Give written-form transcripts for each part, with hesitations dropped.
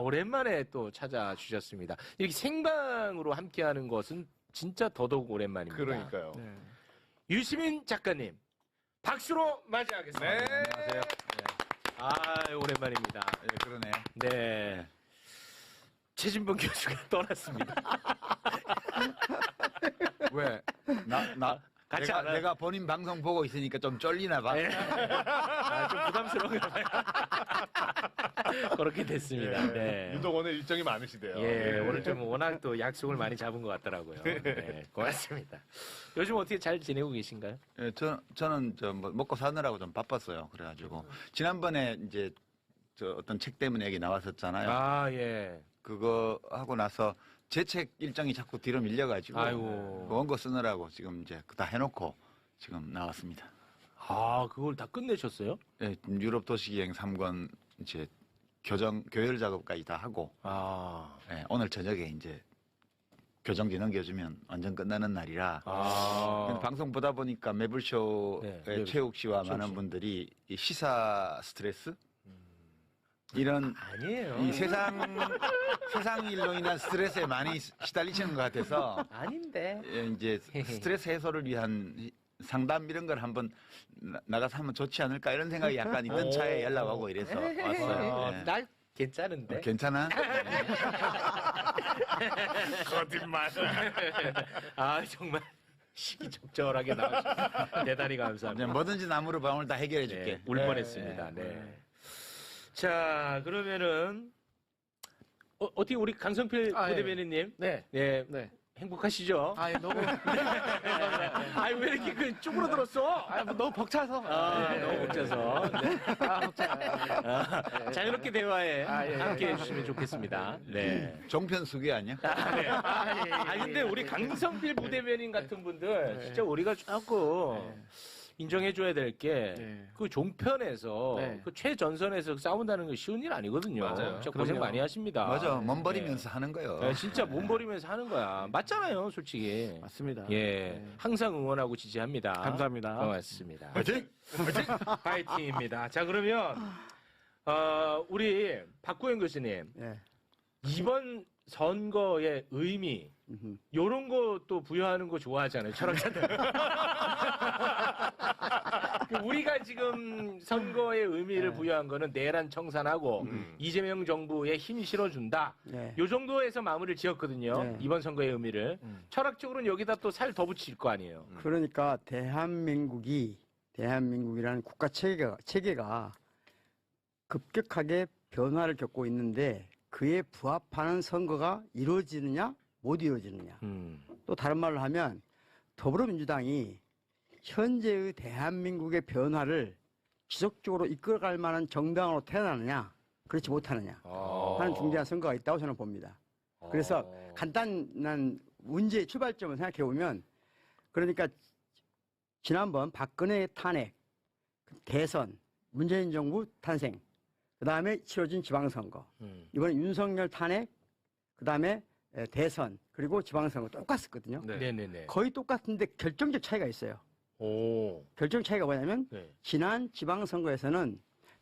오랜만에 또 찾아주셨습니다. 이렇게 생방으로 함께하는 것은 진짜 더더욱 오랜만입니다. 그러니까요. 네. 유시민 작가님, 박수로 맞이하겠습니다. 네. 안녕하세요. 오랜만입니다. 네, 그러네. 네. 최진봉 교수가 떠났습니다. 왜? 같이 안 내가 본인 방송 보고 있으니까 좀 쫄리나 봐. 좀 부담스러운가 봐요. 그렇게 됐습니다. 네. 유독 오늘 일정이 많으시대요. 예, 오늘 좀 워낙 또 약속을 많이 잡은 것 같더라고요. 네, 고맙습니다. 요즘 어떻게 잘 지내고 계신가요? 예, 저는 뭐 먹고 사느라고 좀 바빴어요. 그래가지고 지난번에 이제 어떤 책 때문에 여기 나왔었잖아요. 예. 그거 하고 나서 제 책 일정이 자꾸 뒤로 밀려가지고 아이고. 그 원고 쓰느라고 지금 이제 다 해놓고 지금 나왔습니다. 그걸 다 끝내셨어요? 예, 유럽 도시기행 3권 이제 교열 작업까지 다 하고 예, 오늘 저녁에 이제 교정기 넘겨주면 완전 끝나는 날이라 근데 방송 보다 보니까 매불쇼의 네, 최욱 씨와 많은 씨. 분들이 이 시사 스트레스 이런 아니에요. 이 세상 일로 인한 스트레스에 많이 시달리시는 것 같아서 아닌데. 예, 이제 스트레스 해소를 위한 상담 이런 걸 한번 나가서 하면 좋지 않을까 이런 생각이 약간 있던 차에 연락 오고 이래서 왔어요. 네. 나 괜찮은데. 괜찮아? 거짓말. 정말 시기적절하게 나와주셔서 대단히 감사합니다. 뭐든지 나무로 방울 다 해결해 줄게. 네, 울 뻔했습니다. 네. 자, 그러면은 어떻게 우리 강성필 부대변인님? 네. 네. 네. 행복하시죠? 너무. 왜 이렇게 쭈그러들었어? 너무 벅차서. 너무 벅차서. 네. 벅차요. 자유롭게 대화에 예. 함께 해주시면 좋겠습니다. 네. 종편수계 아니야? 네. 근데 우리 강성필 부대변인 같은 분들, 진짜 우리가 조금 인정해줘야 될 게, 네. 그 종편에서, 네. 그 최전선에서 싸운다는 건 쉬운 일 아니거든요. 맞아요. 진짜 고생 그럼요. 많이 하십니다. 맞아. 몸 버리면서 하는 거요. 네, 진짜 몸 버리면서 하는 거야. 맞잖아요, 솔직히. 맞습니다. 예. 네. 항상 응원하고 지지합니다. 감사합니다. 고맙습니다. 화이팅! 파이팅입니다. 자, 그러면, 우리 박구영 교수님. 네. 이번 선거의 의미, 요런 거 또 부여하는 거 좋아하잖아요, 철학자들. 우리가 지금 선거의 의미를 부여한 거는 내란 청산하고 이재명 정부에 힘 실어준다. 네. 요 정도에서 마무리를 지었거든요. 네. 이번 선거의 의미를. 철학적으로는 여기다 또 살 더 붙일 거 아니에요. 그러니까 대한민국이라는 국가 체계가 급격하게 변화를 겪고 있는데 그에 부합하는 선거가 이루어지느냐 못 이루어지느냐. 또 다른 말로 하면 더불어민주당이 현재의 대한민국의 변화를 지속적으로 이끌어갈 만한 정당으로 태어나느냐 그렇지 못하느냐 하는 중대한 선거가 있다고 저는 봅니다. 그래서 간단한 문제의 출발점을 생각해 보면 그러니까 지난번 박근혜 탄핵, 대선, 문재인 정부 탄생, 그 다음에 치러진 지방선거, 이번에 윤석열 탄핵, 그 다음에 대선, 그리고 지방선거 똑같았거든요. 네네네. 거의 똑같은데 결정적 차이가 있어요. 결정 차이가 뭐냐면 네. 지난 지방선거에서는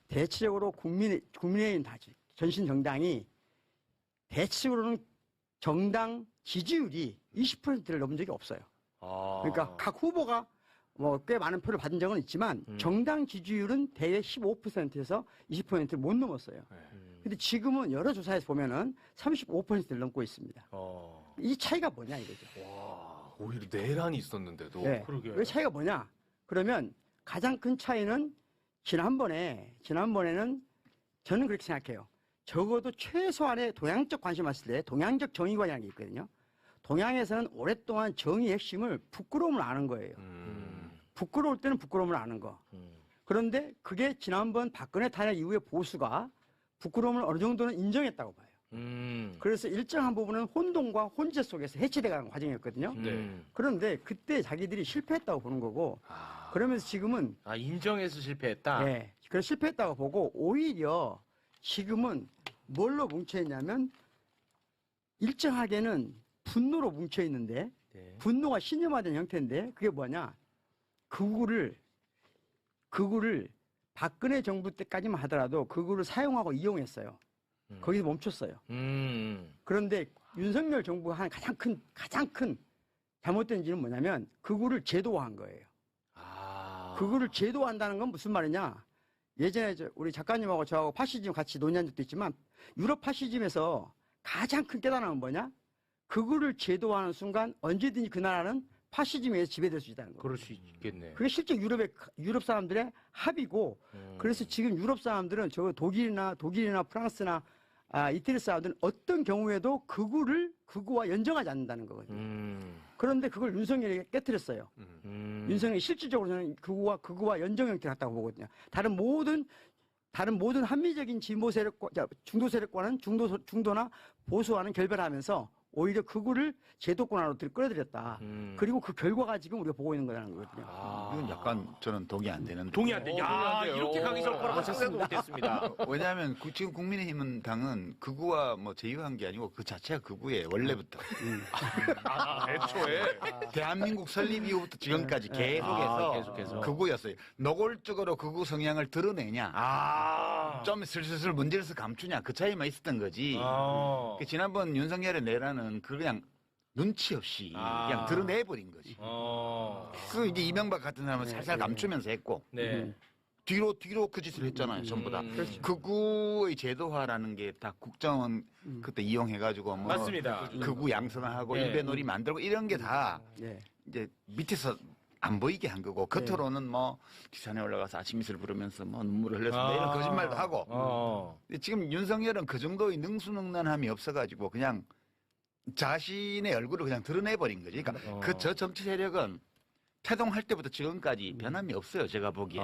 대체적으로 국민의힘 전신 정당이 대체적으로는 정당 지지율이 20%를 넘은 적이 없어요. 그러니까 각 후보가 뭐 꽤 많은 표를 받은 적은 있지만 정당 지지율은 대략 15%에서 20%를 못 넘었어요. 근데 지금은 여러 조사에서 보면은 35%를 넘고 있습니다. 이 차이가 뭐냐 이거죠. 오히려 내란이 있었는데도. 네. 그러게요. 왜 차이가 뭐냐? 그러면 가장 큰 차이는 지난번에는 저는 그렇게 생각해요. 적어도 최소한의 동양적 관심 왔을 때 동양적 정의관이라는 게 있거든요. 동양에서는 오랫동안 정의의 핵심을 부끄러움을 아는 거예요. 부끄러울 때는 부끄러움을 아는 거. 그런데 그게 지난번 박근혜 탄핵 이후에 보수가 부끄러움을 어느 정도는 인정했다고 봐요. 그래서 일정한 부분은 혼동과 혼재 속에서 해체돼가는 과정이었거든요. 그런데 그때 자기들이 실패했다고 보는 거고, 그러면서 지금은 인정해서 실패했다. 네, 그래서 실패했다고 보고 오히려 지금은 뭘로 뭉쳐 있냐면 일정하게는 분노로 뭉쳐 있는데 분노가 신념화된 형태인데 그게 뭐냐? 극우를 박근혜 정부 때까지만 하더라도 극우를 사용하고 이용했어요. 거기서 멈췄어요. 그런데 윤석열 정부가 한 가장 큰 잘못된 일은 뭐냐면 극우를 제도화한 거예요. 극우를 제도화한다는 건 무슨 말이냐? 예전에 우리 작가님하고 저하고 파시즘 같이 논의한 적도 있지만 유럽 파시즘에서 가장 큰 깨달음은 뭐냐? 극우를 제도화하는 순간 언제든지 그 나라는 파시즘에 의해서 지배될 수 있다는 거예요. 그럴 수 있겠네. 그게 실제 유럽 사람들의 합의고 그래서 지금 유럽 사람들은 저 독일이나 프랑스나 이태리 사람들은 어떤 경우에도 극우와 연정하지 않는다는 거거든요. 그런데 그걸 윤석열이 깨뜨렸어요. 윤석열이 실질적으로 저는 극우와 연정 형태를 갖다고 보거든요. 다른 모든 합리적인 진보 세력과 중도 세력과는 중도나 보수와는 결별하면서 오히려 극우를 제도권 안으로 끌어들였다. 그리고 그 결과가 지금 우리가 보고 있는 거라는 거거든요. 이건 약간 저는 동의 안 되는데. 동의 안 돼. 야, 동의한대요. 이렇게 가기 전 거라고 생각도 못했습니다. 왜냐하면 지금 국민의힘은 당은 극우와 뭐 제휴한 게 아니고 그 자체가 극우예요. 원래부터. 애초에. 대한민국 설립 이후부터 지금까지 계속해서 계속해서. 극우였어요. 노골적으로 극우 성향을 드러내냐, 좀 슬슬 문제를 감추냐, 그 차이만 있었던 거지. 그 지난번 윤석열의 내란은 그냥 눈치 없이 그냥 드러내버린 거지. 그 이제 이명박 같은 사람은 살살 감추면서 했고, 네. 뒤로 그 짓을 했잖아요, 전부 다. 극우의 제도화라는 게 다 국정원 그때 이용해가지고 뭐 맞습니다. 극우 양성하고 네. 일베놀이 만들고 이런 게 다 네. 이제 밑에서 안 보이게 한 거고 겉으로는 뭐 지산에 올라가서 아침 이슬 부르면서 뭐 눈물을 흘렸습니다 이런 거짓말도 하고. 근데 지금 윤석열은 그 정도의 능수능란함이 없어가지고 그냥 자신의 얼굴을 그냥 드러내버린 거지. 그러니까 그 저 정치 세력은 태동할 때부터 지금까지 변함이 없어요. 제가 보기에.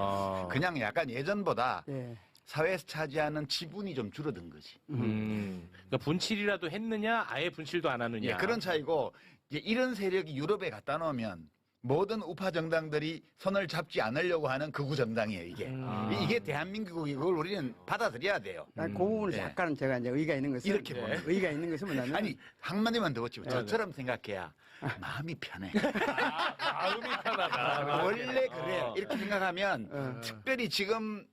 그냥 약간 예전보다 네. 사회에서 차지하는 지분이 좀 줄어든 거지. 그러니까 분칠이라도 했느냐, 아예 분칠도 안 하느냐. 예, 그런 차이고 이제 이런 세력이 유럽에 갖다 놓으면 모든 우파 정당들이 손을 잡지 않으려고 하는 극우 정당이에요. 이게 대한민국이 그걸 우리는 받아들여야 돼요. 그 부분에서 네. 약간은 제가 이제 의의가 있는 것은 이렇게 보는 의의가 있는 것은 뭐냐면 아니 한마디만 더 붙이고 저처럼 생각해야 마음이 편해. 마음이 편하다. 원래 그래요. 이렇게 생각하면 특별히 지금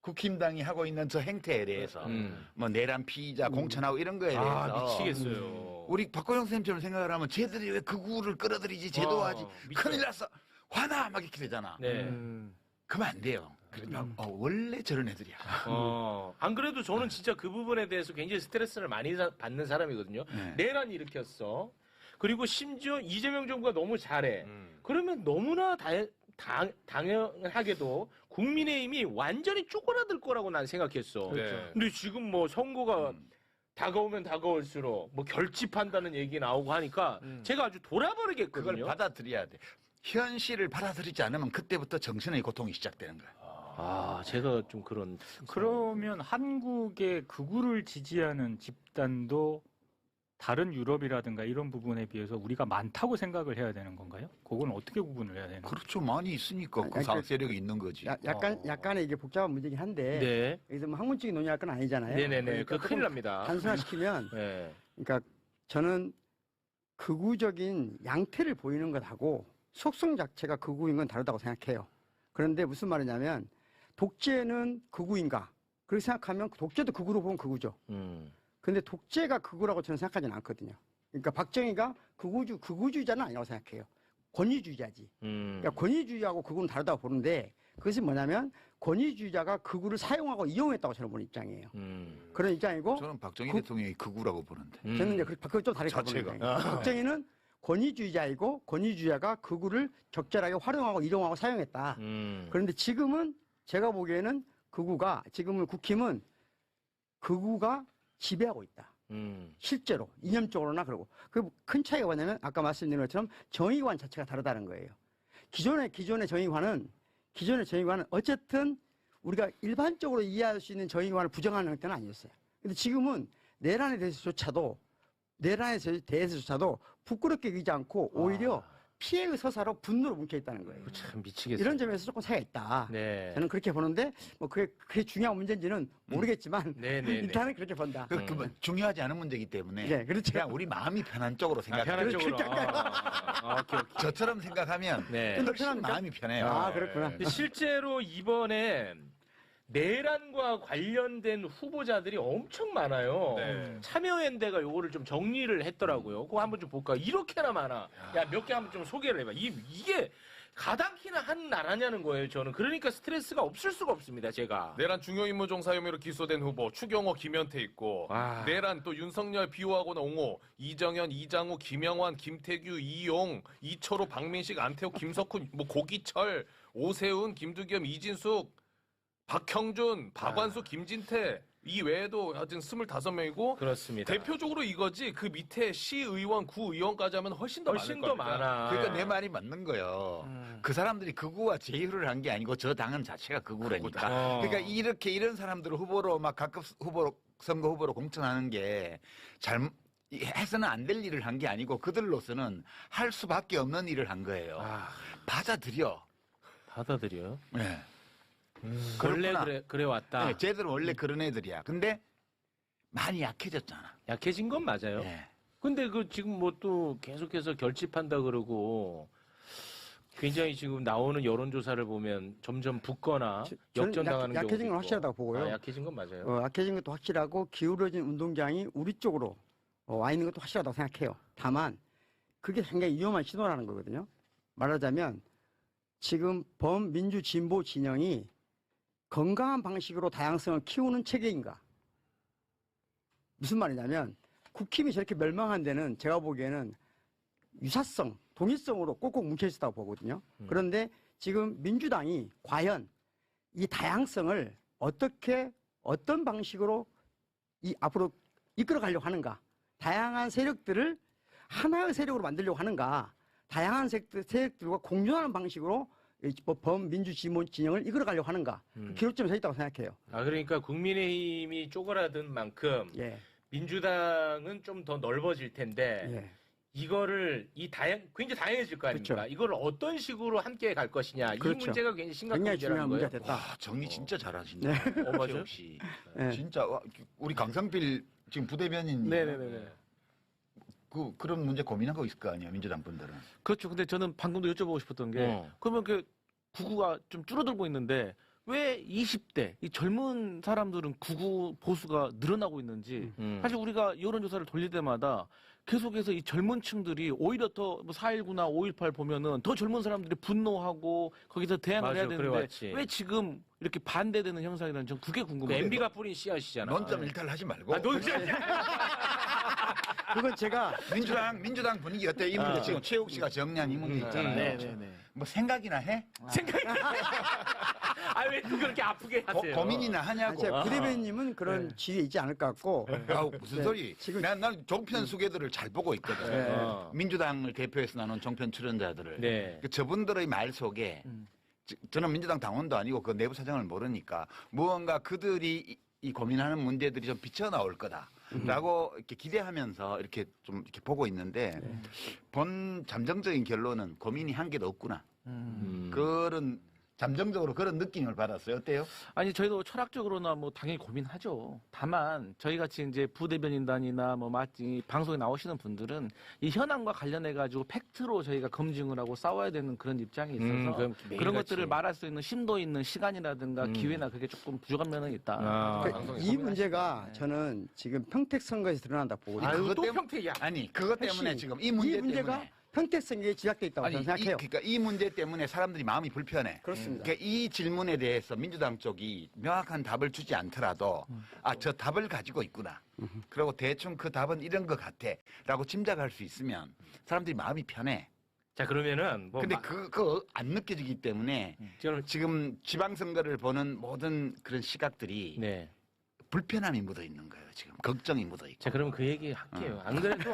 국힘당이 하고 있는 저 행태에 대해서 뭐 내란 피의자 공천하고 이런 거에 대해서 미치겠어요. 우리 박고영 선생님처럼 생각을 하면 쟤들이 왜 극우를 끌어들이지 제도화하지 큰일 났어 화나 막 이렇게 되잖아. 네. 그러면 안 돼요. 그러면 원래 저런 애들이야. 안 그래도 저는 진짜 그 부분에 대해서 굉장히 스트레스를 많이 받는 사람이거든요. 네. 내란 일으켰어. 그리고 심지어 이재명 정부가 너무 잘해. 그러면 너무나 당연하게도 국민의힘이 완전히 쪼그라들 거라고 난 생각했어. 네. 근데 지금 뭐 선거가 다가오면 다가올수록 뭐 결집한다는 얘기 나오고 하니까 제가 아주 돌아버리겠거든요. 그걸 받아들여야 돼. 현실을 받아들이지 않으면 그때부터 정신의 고통이 시작되는 거야. 제가 좀 그런. 그러면 한국의 극우를 지지하는 집단도 다른 유럽이라든가 이런 부분에 비해서 우리가 많다고 생각을 해야 되는 건가요? 그건 어떻게 구분을 해야 되는 거예요? 그렇죠. 많이 있으니까 그 아니, 상세력이 있는 거지. 약간의 이게 복잡한 문제긴 한데 네. 여기서 뭐 학문적인 논의할 건 아니잖아요. 네네네. 그러니까 그 큰일 조금 납니다. 단순화시키면 네. 그러니까 저는 극우적인 양태를 보이는 것하고 속성 자체가 극우인 건 다르다고 생각해요. 그런데 무슨 말이냐면 독재는 극우인가? 그렇게 생각하면 독재도 극우로 보면 극우죠. 근데 독재가 극우라고 저는 생각하지는 않거든요. 그러니까 박정희가 극우주의자는 아니라고 생각해요. 권위주의자지. 그러니까 권위주의하고 극우는 다르다고 보는데 그것이 뭐냐면 권위주의자가 극우를 사용하고 이용했다고 저는 보는 입장이에요. 그런 입장이고 저는 박정희 대통령이 극우라고 보는데. 저는 이제 그걸 좀 다르게 보는 자체가. 입장이에요. 박정희는 권위주의자이고 권위주의자가 극우를 적절하게 활용하고 이용하고 사용했다. 그런데 지금은 제가 보기에는 지금은 국힘은 극우가 지배하고 있다. 실제로 이념적으로나 그러고 그 큰 차이가 뭐냐면 아까 말씀드린 것처럼 정의관 자체가 다르다는 거예요. 기존의 정의관은 어쨌든 우리가 일반적으로 이해할 수 있는 정의관을 부정하는 형태는 아니었어요. 근데 지금은 내란에 대해서조차도 부끄럽게 여기지 않고 오히려 피해의 서사로 분노로 뭉쳐있다는 거예요. 참 미치겠어요. 이런 점에서 조금 차이가 있다. 네. 저는 그렇게 보는데 뭐 그게 중요한 문제인지는 모르겠지만 네네네. 일단은 그렇게 본다. 그 중요하지 않은 문제이기 때문에 네, 그렇죠. 그냥 우리 마음이 편한 쪽으로 생각해요. 편한 쪽으로. 그렇게 오케이. 저처럼 생각하면 네. 훨씬 마음이 편해요. 아, 그렇구나. 근데 실제로 이번에 내란과 관련된 후보자들이 엄청 많아요. 네. 참여연대가 요거를 좀 정리를 했더라고요. 그거 한번 좀 볼까? 이렇게나 많아. 야, 몇 개 한번 좀 소개를 해봐. 이게 가당키나 한 나라냐는 거예요, 저는. 그러니까 스트레스가 없을 수가 없습니다, 제가. 내란 중요임무종사 혐의로 기소된 후보 추경호, 김현태 있고 와. 내란 또 윤석열 비호하거나 옹호, 이정현, 이장우, 김영환, 김태규, 이용, 이철호, 박민식, 안태호, 김석훈, 뭐 고기철, 오세훈, 김두겸, 이진숙, 박형준, 박완수, 김진태 이 외에도 하여튼 25명이고 그렇습니다. 대표적으로 이거지 그 밑에 시의원, 구의원까지 하면 훨씬 더 훨씬 많을 더 겁니다. 많아. 그러니까 내 말이 맞는 거예요. 그 사람들이 극우와 제휴를 한 게 아니고 저 당은 자체가 극우라니까. 어. 그러니까 이렇게 이런 사람들을 후보로 막 각급 후보로 선거 후보로 공천하는 게 잘못 해서는 안 될 일을 한 게 아니고 그들로서는 할 수밖에 없는 일을 한 거예요. 아, 받아들여. 받아들여. 네. 원래 그렇구나. 그래 왔다. 네, 쟤들은 원래 그런 애들이야. 근데 많이 약해졌잖아. 약해진 건 맞아요. 네. 근데 그 지금 뭐 또 계속해서 결집한다 그러고 굉장히 지금 나오는 여론조사를 보면 점점 붙거나 저는 역전당하는 경우도 약해진 건 있고. 확실하다고 보고요. 아, 약해진 건 맞아요. 약해진 것도 확실하고 기울어진 운동장이 우리 쪽으로 와 있는 것도 확실하다고 생각해요. 다만 그게 상당히 위험한 신호라는 거거든요. 말하자면 지금 범민주 진보 진영이 건강한 방식으로 다양성을 키우는 체계인가? 무슨 말이냐면 국힘이 저렇게 멸망한 데는 제가 보기에는 유사성, 동일성으로 꼭꼭 뭉쳐 있었다고 보거든요. 그런데 지금 민주당이 과연 이 다양성을 어떻게 어떤 방식으로 앞으로 이끌어 가려고 하는가? 다양한 세력들을 하나의 세력으로 만들려고 하는가? 다양한 세력들과 공존하는 방식으로 범민주 진영을 이끌어 가려고 하는가? 그 기로점에 서 있다고 생각해요. 아, 그러니까 국민의힘이 쪼그라든 만큼 예. 민주당은 좀 더 넓어질 텐데 예. 이거를 굉장히 다양해질 거 아닙니까? 그렇죠. 이걸 어떤 식으로 함께 갈 것이냐. 이 그렇죠. 문제가 굉장히 심각한 굉장히 문제라는 중요한 거예요. 문제가 됐다. 와, 정리 진짜 잘하신다. 맞아요? 역시. 예. 진짜 와, 우리 강성필 지금 부대변인 네네네. 그런 문제 고민하고 있을 거 아니에요, 민주당 분들은. 그렇죠. 근데 저는 방금도 여쭤보고 싶었던 게 그러면 그 구구가 좀 줄어들고 있는데 왜 20대 이 젊은 사람들은 구구 보수가 늘어나고 있는지 사실 우리가 여론조사를 돌릴 때마다 계속해서 이 젊은 층들이 오히려 더 4.19나 5.18 보면은 더 젊은 사람들이 분노하고 거기서 대항을 맞아, 해야 되는데 그래왔지. 왜 지금 이렇게 반대되는 형상이라는 전 그게 그 궁금해요. MB가 뿌린 씨앗이잖아. 논점 일탈 하지 말고. 아, 논점. 그건 제가 민주당 분위기 어때? 이 문제 지금 최욱 씨가 정리한 이 문제 있잖아요. 네네네. 뭐 생각이나 해? 아, 왜 또 그렇게 아프게 하세요? 고민이나 하냐고. 제가 부대변인님은 그런 지위에 있지 않을 것 같고 아우, 무슨 네. 소리? 지금- 난 종편 수계들을 잘 보고 있거든. 네. 민주당을 대표해서 나눈 종편 출연자들을. 네. 저분들의 말 속에 저는 민주당 당원도 아니고 그 내부 사정을 모르니까 무언가 그들이 이 고민하는 문제들이 좀 비쳐 나올 거다라고 이렇게 기대하면서 이렇게 좀 이렇게 보고 있는데 본 잠정적인 결론은 고민이 한 개도 없구나. 그런 잠정적으로 그런 느낌을 받았어요. 어때요? 아니 저희도 철학적으로나 뭐 당연히 고민하죠. 다만 저희 같이 이제 부대변인단이나 뭐 마치 방송에 나오시는 분들은 이 현황과 관련해 가지고 팩트로 저희가 검증을 하고 싸워야 되는 그런 입장이 있어서 그럼 그런 매일같이. 것들을 말할 수 있는 심도 있는 시간이라든가 기회나 그게 조금 부족한 면은 있다. 아. 그러니까 이 문제가 저는 지금 평택 선거에서 드러난다 보거든요. 아유, 그것 또 때문- 평택이야. 아니 그것 때문에 핵심. 지금 이 문제 문제가 때문에 평택 선거에 집약돼 있다고 아니 저는 생각해요. 그러니까 이 문제 때문에 사람들이 마음이 불편해. 그렇습니다. 그러니까 이 질문에 대해서 민주당 쪽이 명확한 답을 주지 않더라도 저 답을 가지고 있구나. 그리고 대충 그 답은 이런 것 같아라고 짐작할 수 있으면 사람들이 마음이 편해. 자, 그러면은 뭐 근데 그거 안 느껴지기 때문에 저는 지금 지방선거를 보는 모든 그런 시각들이 네. 불편함이 묻어 있는 거예요. 지금 걱정이 묻어 있고. 자, 그러면 그 얘기 할게요. 안 그래도.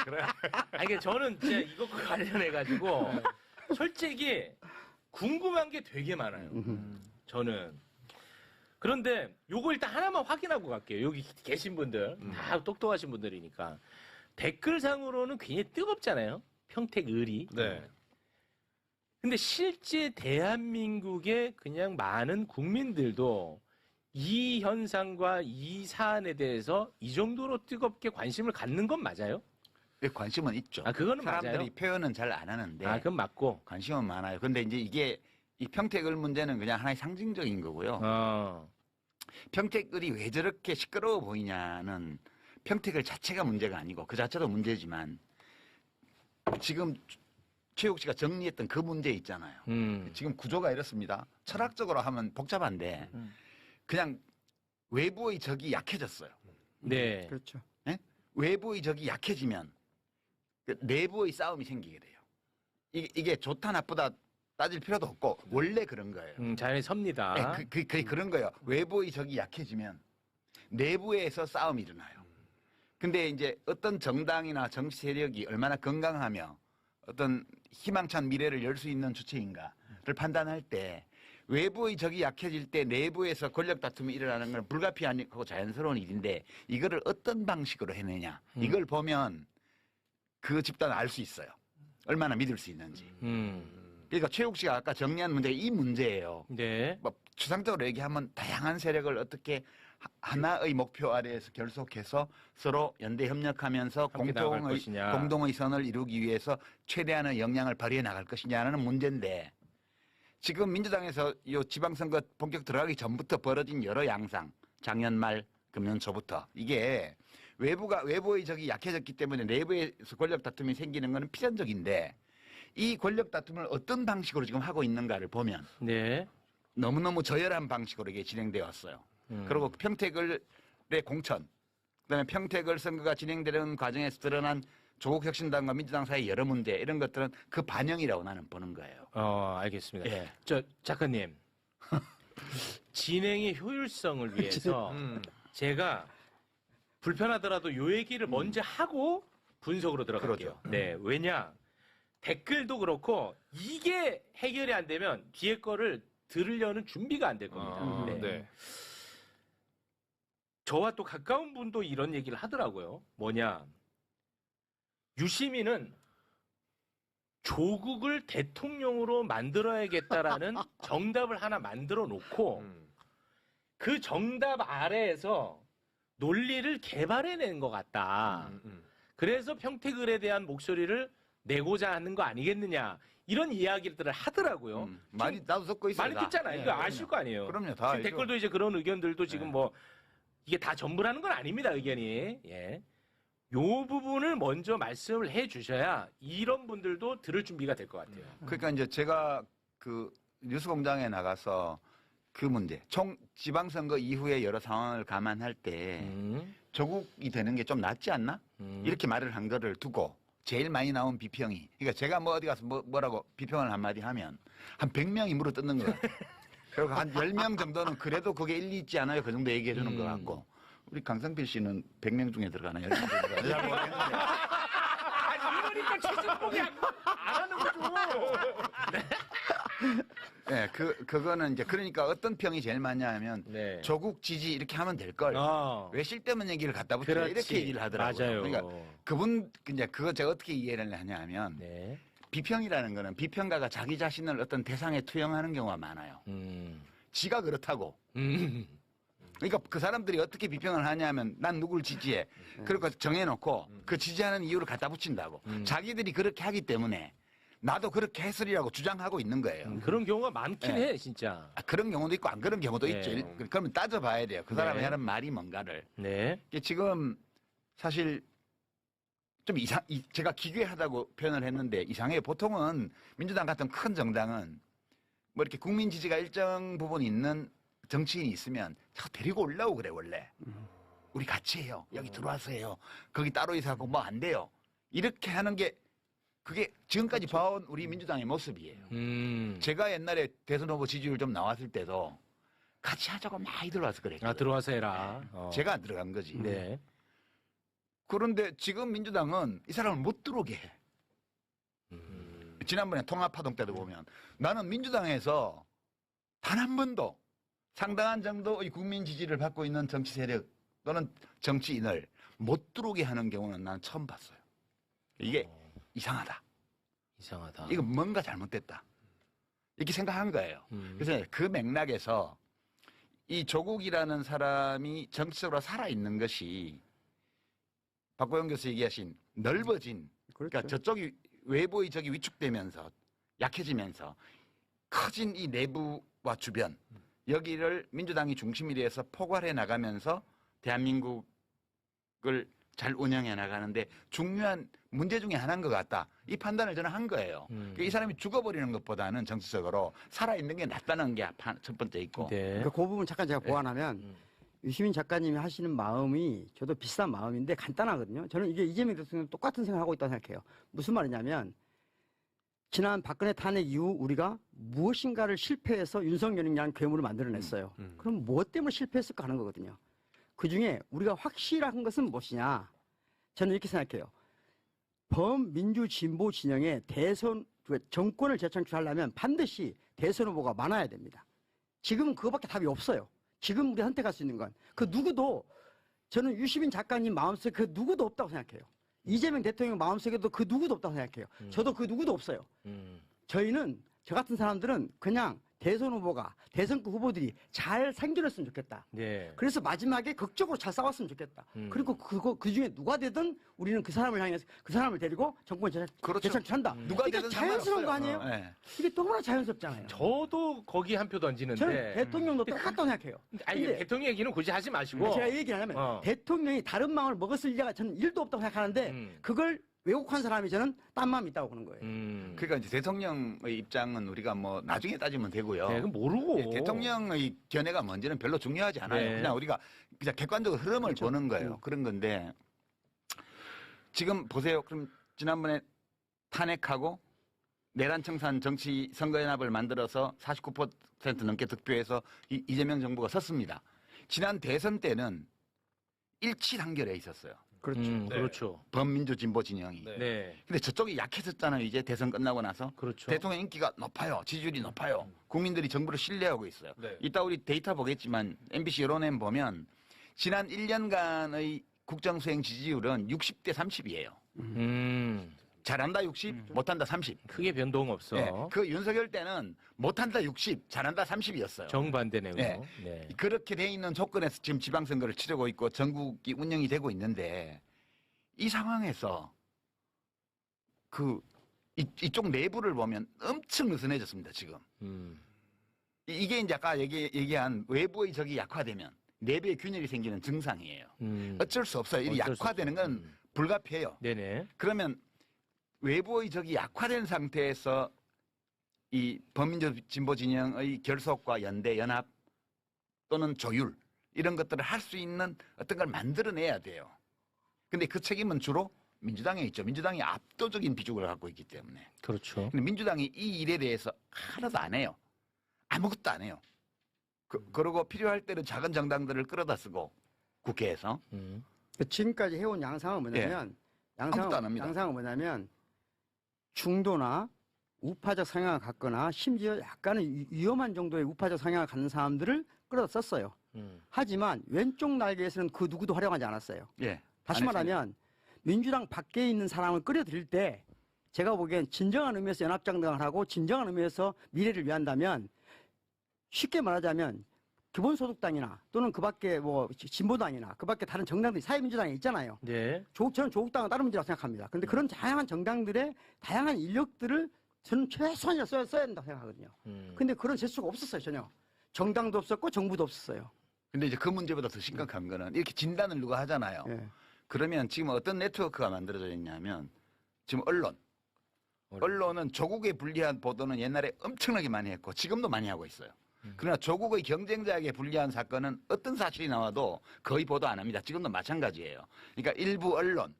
그래. 아니, 그러니까 저는 진짜 이것과 관련해가지고, 솔직히, 궁금한 게 되게 많아요. 저는. 그런데, 요거 일단 하나만 확인하고 갈게요. 여기 계신 분들. 다 똑똑하신 분들이니까. 댓글상으로는 굉장히 뜨겁잖아요. 평택을이. 네. 근데 실제 대한민국의 그냥 많은 국민들도 이 현상과 이 사안에 대해서 이 정도로 뜨겁게 관심을 갖는 건 맞아요? 관심은 있죠. 아, 그거는 사람들이 맞아요. 표현은 잘 안 하는데 아, 그건 맞고. 관심은 많아요. 근데 이제 이게 이 평택을 문제는 그냥 하나의 상징적인 거고요. 평택을이 왜 저렇게 시끄러워 보이냐는 평택을 자체가 문제가 아니고 그 자체도 문제지만 지금 최욱 씨가 정리했던 그 문제 있잖아요. 지금 구조가 이렇습니다. 철학적으로 하면 복잡한데 그냥 외부의 적이 약해졌어요. 네. 그렇죠. 외부의 적이 약해지면 그 내부의 싸움이 생기게 돼요. 이게 좋다 나쁘다 따질 필요도 없고 원래 그런 거예요. 자연히 섭니다. 네, 그런 거예요. 외부의 적이 약해지면 내부에서 싸움이 일어나요. 근데 이제 어떤 정당이나 정치 세력이 얼마나 건강하며 어떤 희망찬 미래를 열 수 있는 주체인가를 판단할 때 외부의 적이 약해질 때 내부에서 권력 다툼이 일어나는 건 불가피하고 자연스러운 일인데 이거를 어떤 방식으로 해내냐 이걸 보면 그 집단을 알 수 있어요. 얼마나 믿을 수 있는지. 그러니까 최욱 씨가 아까 정리한 문제가 이 문제예요. 네. 뭐 추상적으로 얘기하면 다양한 세력을 어떻게 하나의 목표 아래에서 결속해서 서로 연대 협력하면서 함께 나아갈 것이냐. 공동의 선을 이루기 위해서 최대한의 역량을 발휘해 나갈 것이냐는 문제인데 지금 민주당에서 이 지방선거 본격 들어가기 전부터 벌어진 여러 양상, 작년 말 금년 초부터 이게 외부의 적이 약해졌기 때문에 내부에서 권력 다툼이 생기는 것은 필연적인데 이 권력 다툼을 어떤 방식으로 지금 하고 있는가를 보면 네. 너무너무 저열한 방식으로 이게 진행되어 왔어요. 그리고 평택을의 공천, 그다음에 평택을 선거가 진행되는 과정에서 드러난 조국혁신당과 민주당 사이 여러 문제 이런 것들은 그 반영이라고 나는 보는 거예요. 알겠습니다. 예. 저 작가님 진행의 효율성을 위해서 제가 불편하더라도 요 얘기를 먼저 하고 분석으로 들어갈게요. 그러죠. 네, 왜냐 댓글도 그렇고 이게 해결이 안 되면 뒤에 거를 들으려는 준비가 안 될 겁니다. 네. 네. 저와 또 가까운 분도 이런 얘기를 하더라고요. 뭐냐 유시민은 조국을 대통령으로 만들어야겠다라는 정답을 하나 만들어 놓고 그 정답 아래에서 논리를 개발해낸 것 같다. 그래서 평택을에 대한 목소리를 내고자 하는 거 아니겠느냐. 이런 이야기들을 하더라고요. 많이 나도 듣고 있어요. 많이 듣잖아요. 이거 아실 거 아니에요. 그럼요, 다 지금 알죠. 댓글도 이제 그런 의견들도 지금 네. 뭐 이게 다 전부라는 건 아닙니다. 의견이. 예. 요 부분을 먼저 말씀을 해 주셔야 이런 분들도 들을 준비가 될 것 같아요. 그러니까 이제 제가 그 뉴스공장에 나가서 그 문제, 지방선거 이후에 여러 상황을 감안할 때 조국이 되는 게 좀 낫지 않나? 이렇게 말을 한 거를 두고 제일 많이 나온 비평이, 그러니까 제가 뭐 어디 가서 뭐라고 비평을 한마디 하면 한 100명이 물어 뜯는 것 같아요. 그리고 한 10명 정도는 그래도 그게 일리 있지 않아요? 그 정도 얘기해 주는 것 같고. 우리 강성필 씨는 100명 중에 들어가나요? 10명 중에 들어가나요? 잘 모르겠는데. 아니 이러니까 최진봉이 안 하는 거죠. 네, 그거는 이제 그러니까 어떤 평이 제일 많냐 하면 네. 조국 지지 이렇게 하면 될 걸. 왜 쓸데없는 얘기를 갖다 붙여 그렇지. 이렇게 얘기를 하더라고요. 맞아요. 그러니까 그분 이제 그거 제가 어떻게 이해를 하냐 하면 네. 비평이라는 거는 비평가가 자기 자신을 어떤 대상에 투영하는 경우가 많아요. 지가 그렇다고. 그러니까 그 사람들이 어떻게 비평을 하냐면 난 누굴 지지해. 그리고 정해놓고 그 지지하는 이유를 갖다 붙인다고. 자기들이 그렇게 하기 때문에 나도 그렇게 했으리라고 주장하고 있는 거예요. 그런 경우가 많긴 네. 해 진짜. 그런 경우도 있고 안 그런 경우도 네. 있죠. 그러면 따져봐야 돼요. 그 사람이 네. 하는 말이 뭔가를. 네. 이게 지금 사실 좀 제가 기괴하다고 표현을 했는데 이상해요. 보통은 민주당 같은 큰 정당은 뭐 이렇게 국민 지지가 일정 부분 있는 정치인이 있으면 자꾸 데리고 올라오고 그래 원래. 우리 같이 해요. 여기 들어와서 해요. 거기 따로 있어하고 뭐 안 돼요. 이렇게 하는 게 그게 지금까지 봐온 우리 민주당의 모습이에요. 제가 옛날에 대선 후보 지지율 좀 나왔을 때도 같이 하자고 많이 들어와서 그랬거든요. 들어와서 해라. 제가 안 들어간 거지. 네. 그런데 지금 민주당은 이 사람을 못 들어오게 해. 지난번에 통합파동 때도 보면 나는 민주당에서 단 한 번도 상당한 정도의 국민 지지를 받고 있는 정치 세력 또는 정치인을 못 들어오게 하는 경우는 난 처음 봤어요. 이게 이상하다. 이상하다. 이거 뭔가 잘못됐다. 이렇게 생각한 거예요. 그래서 그 맥락에서 이 조국이라는 사람이 정치적으로 살아있는 것이 박보영 교수 얘기하신 넓어진, 그렇죠. 그러니까 저쪽이 외부의 적이 위축되면서 약해지면서 커진 이 내부와 주변 여기를 민주당이 중심이 돼서 포괄해 나가면서 대한민국을 잘 운영해 나가는데 중요한 문제 중에 하나인 것 같다. 이 판단을 저는 한 거예요. 그러니까 이 사람이 죽어버리는 것보다는 정치적으로 살아있는 게 낫다는 게 첫 번째 있고. 네. 그 부분 잠깐 제가 보완하면 유시민 작가님이 하시는 마음이 저도 비슷한 마음인데 간단하거든요. 저는 이게 이재명 대통령 똑같은 생각하고 있다고 생각해요. 무슨 말이냐면 지난 박근혜 탄핵 이후 우리가 무엇인가를 실패해서 윤석열이라는 괴물을 만들어냈어요. 그럼 무엇 때문에 실패했을까 하는 거거든요. 그중에 우리가 확실한 것은 무엇이냐. 저는 이렇게 생각해요. 범민주 진보 진영의 대선 정권을 재창출하려면 반드시 대선 후보가 많아야 됩니다. 지금은 그거밖에 답이 없어요. 지금 우리 선택할 수 있는 건 그 누구도 저는 유시민 작가님 마음속에 그 누구도 없다고 생각해요. 이재명 대통령 마음속에도 그 누구도 없다고 생각해요. 저도 그 누구도 없어요. 저희는 저 같은 사람들은 그냥 대선 후보가 대선급 후보들이 잘 생겨났으면 좋겠다. 네. 그래서 마지막에 극적으로 잘 싸웠으면 좋겠다. 그리고 그 중에 누가 되든 우리는 그 사람을 향해서 그 사람을 데리고 정권 그렇죠. 재창출한다. 누가 이게 되든 자연스러운 거 아니에요? 상관없어요. 네. 이게 너무나 자연스럽잖아요. 저도 거기 한 표 던지는데. 저는 대통령도 똑같다고 생각해요. 아니, 근데 대통령 얘기는 굳이 하지 마시고. 제가 이 얘기를 하냐면 대통령이 다른 마음을 먹었을 리가 저는 1도 없다고 생각하는데 그걸 왜곡한 사람이 저는 딴 마음이 있다고 보는 거예요. 그러니까 이제 대통령의 입장은 우리가 뭐 나중에 따지면 되고요. 네, 그건 모르고. 예, 대통령의 견해가 뭔지는 별로 중요하지 않아요. 네. 그냥 우리가 그냥 객관적으로 흐름을 보는 거예요. 그런 건데 지금 보세요. 그럼 지난번에 탄핵하고 내란청산 정치 선거연합을 만들어서 49% 넘게 득표해서 이재명 정부가 섰습니다. 지난 대선 때는 일치 단결에 있었어요. 그렇죠. 네. 그렇죠. 범민주 진보 진영이. 네. 네. 근데 저쪽이 약해졌잖아요. 이제 대선 끝나고 나서. 그렇죠. 대통령 인기가 높아요. 지지율이 높아요. 국민들이 정부를 신뢰하고 있어요. 네. 이따 우리 데이터 보겠지만 MBC 여론엠 보면 지난 1년간의 국정수행 지지율은 60대 30이에요. 잘한다 60, 못한다 30. 크게 변동 없어. 네, 그 윤석열 때는 못한다 60, 잘한다 30이었어요. 정반대네요. 네. 네. 그렇게 돼 있는 조건에서 지금 지방선거를 치르고 있고 전국이 운영이 되고 있는데 이 상황에서 이쪽 내부를 보면 엄청 느슨해졌습니다, 지금. 이게 이제 아까 얘기한 외부의 적이 약화되면 내부의 균열이 생기는 증상이에요. 어쩔 수 없어요. 이 어쩔 수 약화되는 없죠. 건 불가피해요. 네네. 그러면 외부의 적이 약화된 상태에서 이 범민주 진보 진영의 결속과 연대, 연합 또는 조율 이런 것들을 할 수 있는 어떤 걸 만들어내야 돼요. 근데 그 책임은 주로 민주당에 있죠. 민주당이 압도적인 비중을 갖고 있기 때문에. 그렇죠. 근데 민주당이 이 일에 대해서 하나도 안 해요. 아무것도 안 해요. 그러고 필요할 때는 작은 정당들을 끌어다 쓰고 국회에서. 지금까지 해온 양상은 뭐냐면 아무것도 안 합니다. 양상은 뭐냐면 중도나 우파적 성향을 갖거나 심지어 약간은 위험한 정도의 우파적 성향을 갖는 사람들을 끌어다 썼어요. 하지만 왼쪽 날개에서는 그 누구도 활용하지 않았어요. 예. 다시 안 말하면 민주당 밖에 있는 사람을 끌어들일 때 제가 보기엔 진정한 의미에서 연합정당을 하고 진정한 의미에서 미래를 위한다면 쉽게 말하자면 기본소득당이나 또는 그 밖에 뭐 진보당이나 그 밖에 다른 정당들이 사회민주당이 있잖아요. 네. 저는 조국당은 다른 문제라고 생각합니다. 그런데 그런 다양한 정당들의 다양한 인력들을 저는 최소한이라 써야 된다고 생각하거든요. 근데 그런 재수가 없었어요, 전혀. 정당도 없었고 정부도 없었어요. 근데 이제 그 문제보다 더 심각한 거는 이렇게 진단을 누가 하잖아요. 예. 그러면 지금 어떤 네트워크가 만들어져 있냐면 지금 언론은 조국에 불리한 보도는 옛날에 엄청나게 많이 했고 지금도 많이 하고 있어요. 그러나 조국의 경쟁자에게 불리한 사건은 어떤 사실이 나와도 거의 보도 안 합니다. 지금도 마찬가지예요. 그러니까 일부 언론,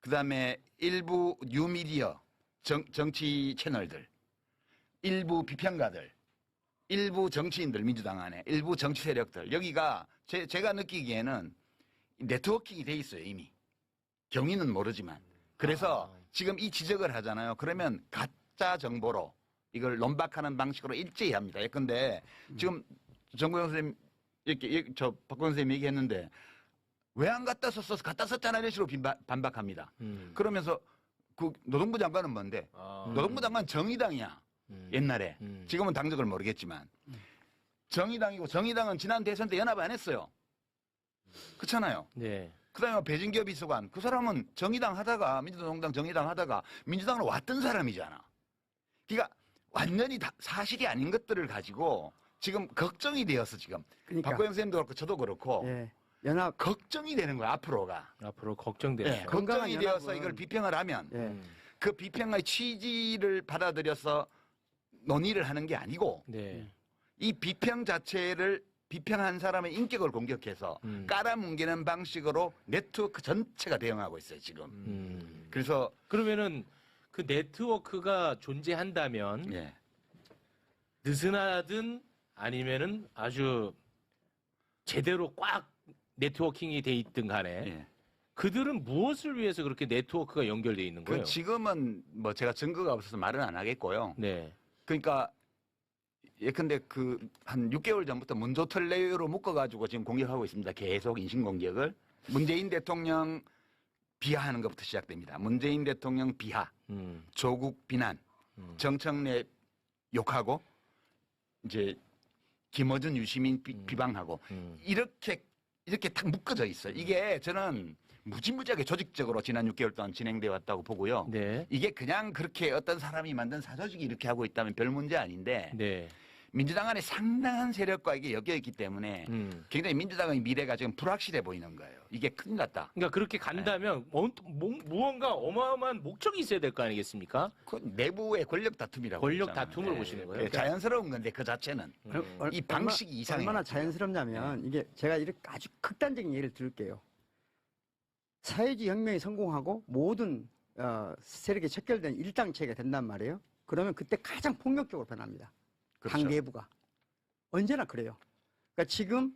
그다음에 일부 뉴미디어, 정치 채널들, 일부 비평가들, 일부 정치인들, 민주당 안에 일부 정치 세력들, 여기가 제가 느끼기에는 네트워킹이 돼 있어요, 이미. 경위는 모르지만. 그래서 지금 이 지적을 하잖아요. 그러면 가짜 정보로 이걸 논박하는 방식으로 일제히 합니다. 예컨대 지금 정구영 선생님, 박건 선생님 얘기했는데 왜 안 갖다 썼어? 갖다 썼잖아. 이런 식으로 반박합니다. 그러면서 그 노동부 장관은 뭔데? 노동부 장관은 정의당이야. 옛날에. 지금은 당적을 모르겠지만. 정의당이고 정의당은 지난 대선 때 연합 안 했어요. 그렇잖아요. 네. 그다음에 배진교 비서관. 그 사람은 정의당 하다가 민주노동당 정의당 하다가 민주당으로 왔던 사람이잖아. 그러니까 완전히 사실이 아닌 것들을 가지고 지금 걱정이 되어서 지금 그러니까 박고영 선생님도 그렇고 저도 그렇고 예, 연합 걱정이 되는 거야 앞으로가. 앞으로 걱정돼요. 예, 건강한 걱정이 되어서 연합은- 이걸 비평을 하면 예, 그 비평의 취지를 받아들여서 논의를 하는 게 아니고 네. 이 비평 자체를 비평한 사람의 인격을 공격해서 깔아뭉개는 방식으로 네트워크 전체가 대응하고 있어요 지금. 그래서 그러면은 그 네트워크가 존재한다면 예. 느슨하든 아니면은 아주 제대로 꽉 네트워킹이 돼 있든 간에 예. 그들은 무엇을 위해서 그렇게 네트워크가 연결돼 있는 거예요? 그 지금은 뭐 제가 증거가 없어서 말은 안 하겠고요. 네. 그러니까 예컨대 그 한 6개월 전부터 문조털 내외로 묶어가지고 지금 공격하고 있습니다. 계속 인신 공격을 문재인 대통령 비하하는 것부터 시작됩니다. 문재인 대통령 비하, 조국 비난, 정청래 욕하고 이제 김어준 유시민 비방하고 이렇게 딱 묶어져 있어요. 이게 저는 무지무지하게 조직적으로 지난 6개월 동안 진행돼 왔다고 보고요. 네. 이게 그냥 그렇게 어떤 사람이 만든 사조직이 이렇게 하고 있다면 별 문제 아닌데 네. 민주당 안에 상당한 세력과 이게 엮여 있기 때문에 굉장히 민주당의 미래가 지금 불확실해 보이는 거예요. 이게 큰일 났다. 그러니까 그렇게 간다면 무언가 어마어마한 목적이 있어야 될 거 아니겠습니까? 그 내부의 권력 다툼이라고. 권력 그러잖아요. 다툼을 보시는 거예요? 자연스러운 건데 그 자체는 이 방식이 이상해요. 얼마나 자연스럽냐면 이게 제가 이렇게 아주 극단적인 예를 들을게요. 사회주의 혁명이 성공하고 모든 세력이 척결된 일당체가 된단 말이에요. 그러면 그때 가장 폭력적으로 변합니다. 그렇죠. 당 내부가. 언제나 그래요. 그러니까 지금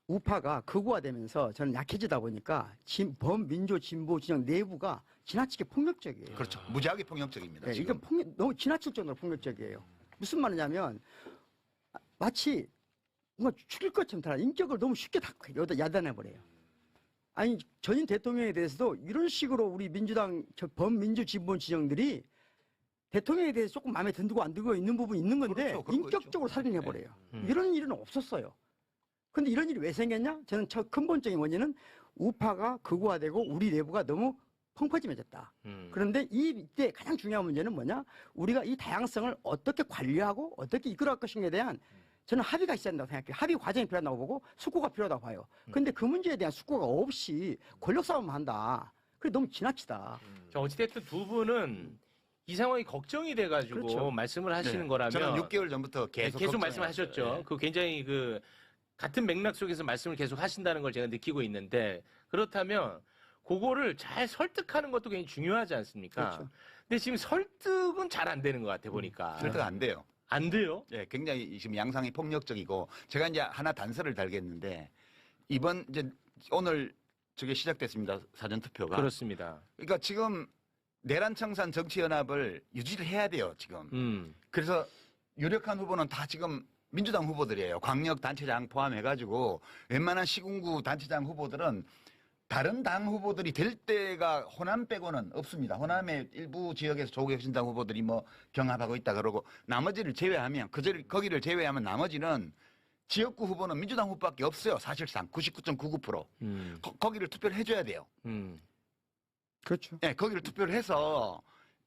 우파가 극우화되면서 저는 약해지다 보니까 범민주 진보 진영 내부가 지나치게 폭력적이에요. 그렇죠. 무지하게 폭력적입니다. 네, 지금. 이게 너무 지나칠 정도로 폭력적이에요. 무슨 말이냐면 마치 뭔가 죽일 것처럼 다 인격을 너무 쉽게 다 야단해버려요. 아니 전임 대통령에 대해서도 이런 식으로 우리 민주당 범민주 진보 진영들이 대통령에 대해서 조금 마음에 든고 안 들고 있는 부분이 있는 건데 그렇죠. 그런 거 인격적으로 살인해버려요. 이런 일은 없었어요. 근데 이런 일이 왜 생겼냐? 저는 첫 근본적인 원인은 우파가 극우화되고 우리 내부가 너무 펑퍼짐해졌다. 그런데 이때 가장 중요한 문제는 뭐냐? 우리가 이 다양성을 어떻게 관리하고 어떻게 이끌어갈 것인가에 대한 저는 합의가 있어야 한다고 생각해요. 합의 과정이 필요하다고 보고 숙고가 필요하다고 봐요. 근데 그 문제에 대한 숙고가 없이 권력 싸움을 한다. 그게 너무 지나치다. 자, 어찌됐든 두 분은 이 상황이 걱정이 돼가지고 그렇죠. 말씀을 하시는 네. 거라면 저는 6개월 전부터 계속 말씀하셨죠. 네. 그 굉장히 그 같은 맥락 속에서 말씀을 계속 하신다는 걸 제가 느끼고 있는데 그렇다면 그거를 잘 설득하는 것도 굉장히 중요하지 않습니까? 그렇죠. 근데 지금 설득은 잘 안 되는 것 같아 보니까. 설득 안 돼요. 안 돼요? 예, 굉장히 지금 양상이 폭력적이고 제가 이제 하나 단서를 달겠는데 이번 이제 오늘 저게 시작됐습니다. 사전 투표가. 그렇습니다. 그러니까 지금 내란청산 정치연합을 유지를 해야 돼요. 지금. 그래서 유력한 후보는 다 지금 민주당 후보들이에요. 광역단체장 포함해가지고 웬만한 시군구 단체장 후보들은 다른 당 후보들이 될 때가 호남 빼고는 없습니다. 호남의 일부 지역에서 조국혁신당 후보들이 뭐 경합하고 있다 그러고 나머지를 제외하면 거기를 제외하면 나머지는 지역구 후보는 민주당 후보밖에 없어요. 사실상 99.99%. 거기를 투표를 해줘야 돼요. 그렇죠. 네, 거기를 투표를 해서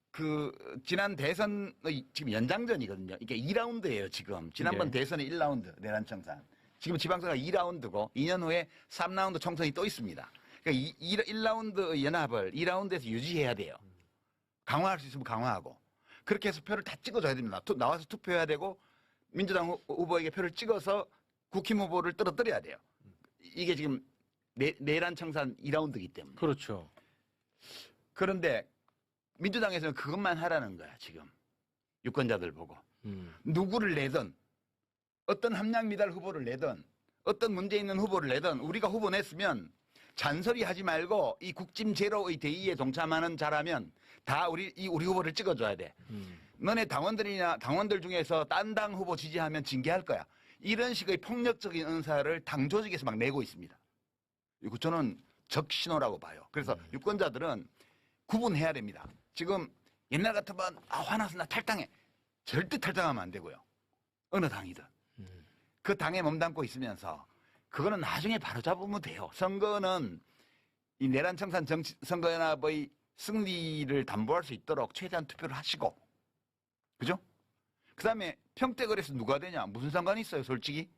그 지난 대선의 지금 연장전이거든요. 이게 2라운드예요, 지금. 지난번 네. 대선이 1라운드 내란청산. 지금 지방선거가 2라운드고 2년 후에 3라운드 총선이 또 있습니다. 그러니까 1라운드 연합을 2라운드에서 유지해야 돼요. 강화할 수 있으면 강화하고. 그렇게 해서 표를 다 찍어줘야 됩니다. 나와서 투표해야 되고 민주당 후보에게 표를 찍어서 국힘 후보를 떨어뜨려야 돼요. 이게 지금 내란청산 2라운드이기 때문에. 그렇죠. 그런데 민주당에서는 그것만 하라는 거야, 지금. 유권자들 보고. 누구를 내든 어떤 함량미달 후보를 내든 어떤 문제 있는 후보를 내든 우리가 후보 냈으면 잔소리 하지 말고 이 국짐 제로의 대의에 동참하는 자라면 다 우리 후보를 찍어줘야 돼. 너네 당원들 중에서 딴 당 후보 지지하면 징계할 거야. 이런 식의 폭력적인 은사를 당 조직에서 막 내고 있습니다. 이거 저는 적신호라고 봐요. 그래서 유권자들은 구분해야 됩니다. 지금 옛날 같으면 화나서 나 탈당해. 절대 탈당하면 안 되고요. 어느 당이든. 그 당에 몸담고 있으면서 그거는 나중에 바로잡으면 돼요. 선거는 이 내란청산 선거연합의 승리를 담보할 수 있도록 최대한 투표를 하시고 그죠? 그다음에 평택을해서 누가 되냐? 무슨 상관이 있어요, 솔직히?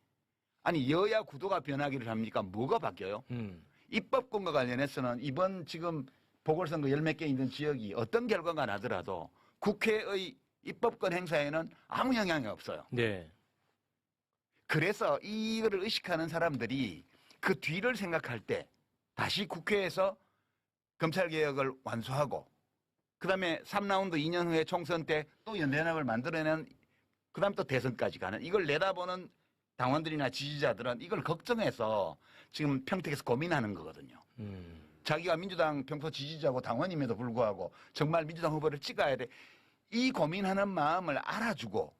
아니 여야 구도가 변하기를 합니까? 뭐가 바뀌어요? 입법권과 관련해서는 이번 지금 보궐선거 10몇 개 있는 지역이 어떤 결과가 나더라도 국회의 입법권 행사에는 아무 영향이 없어요. 네. 그래서 이거를 의식하는 사람들이 그 뒤를 생각할 때 다시 국회에서 검찰개혁을 완수하고 그다음에 3라운드 2년 후에 총선 때 또 연대연합을 만들어내는 그다음 또 대선까지 가는 이걸 내다보는 당원들이나 지지자들은 이걸 걱정해서 지금 평택에서 고민하는 거거든요. 자기가 민주당 평소 지지자고 당원임에도 불구하고 정말 민주당 후보를 찍어야 돼. 이 고민하는 마음을 알아주고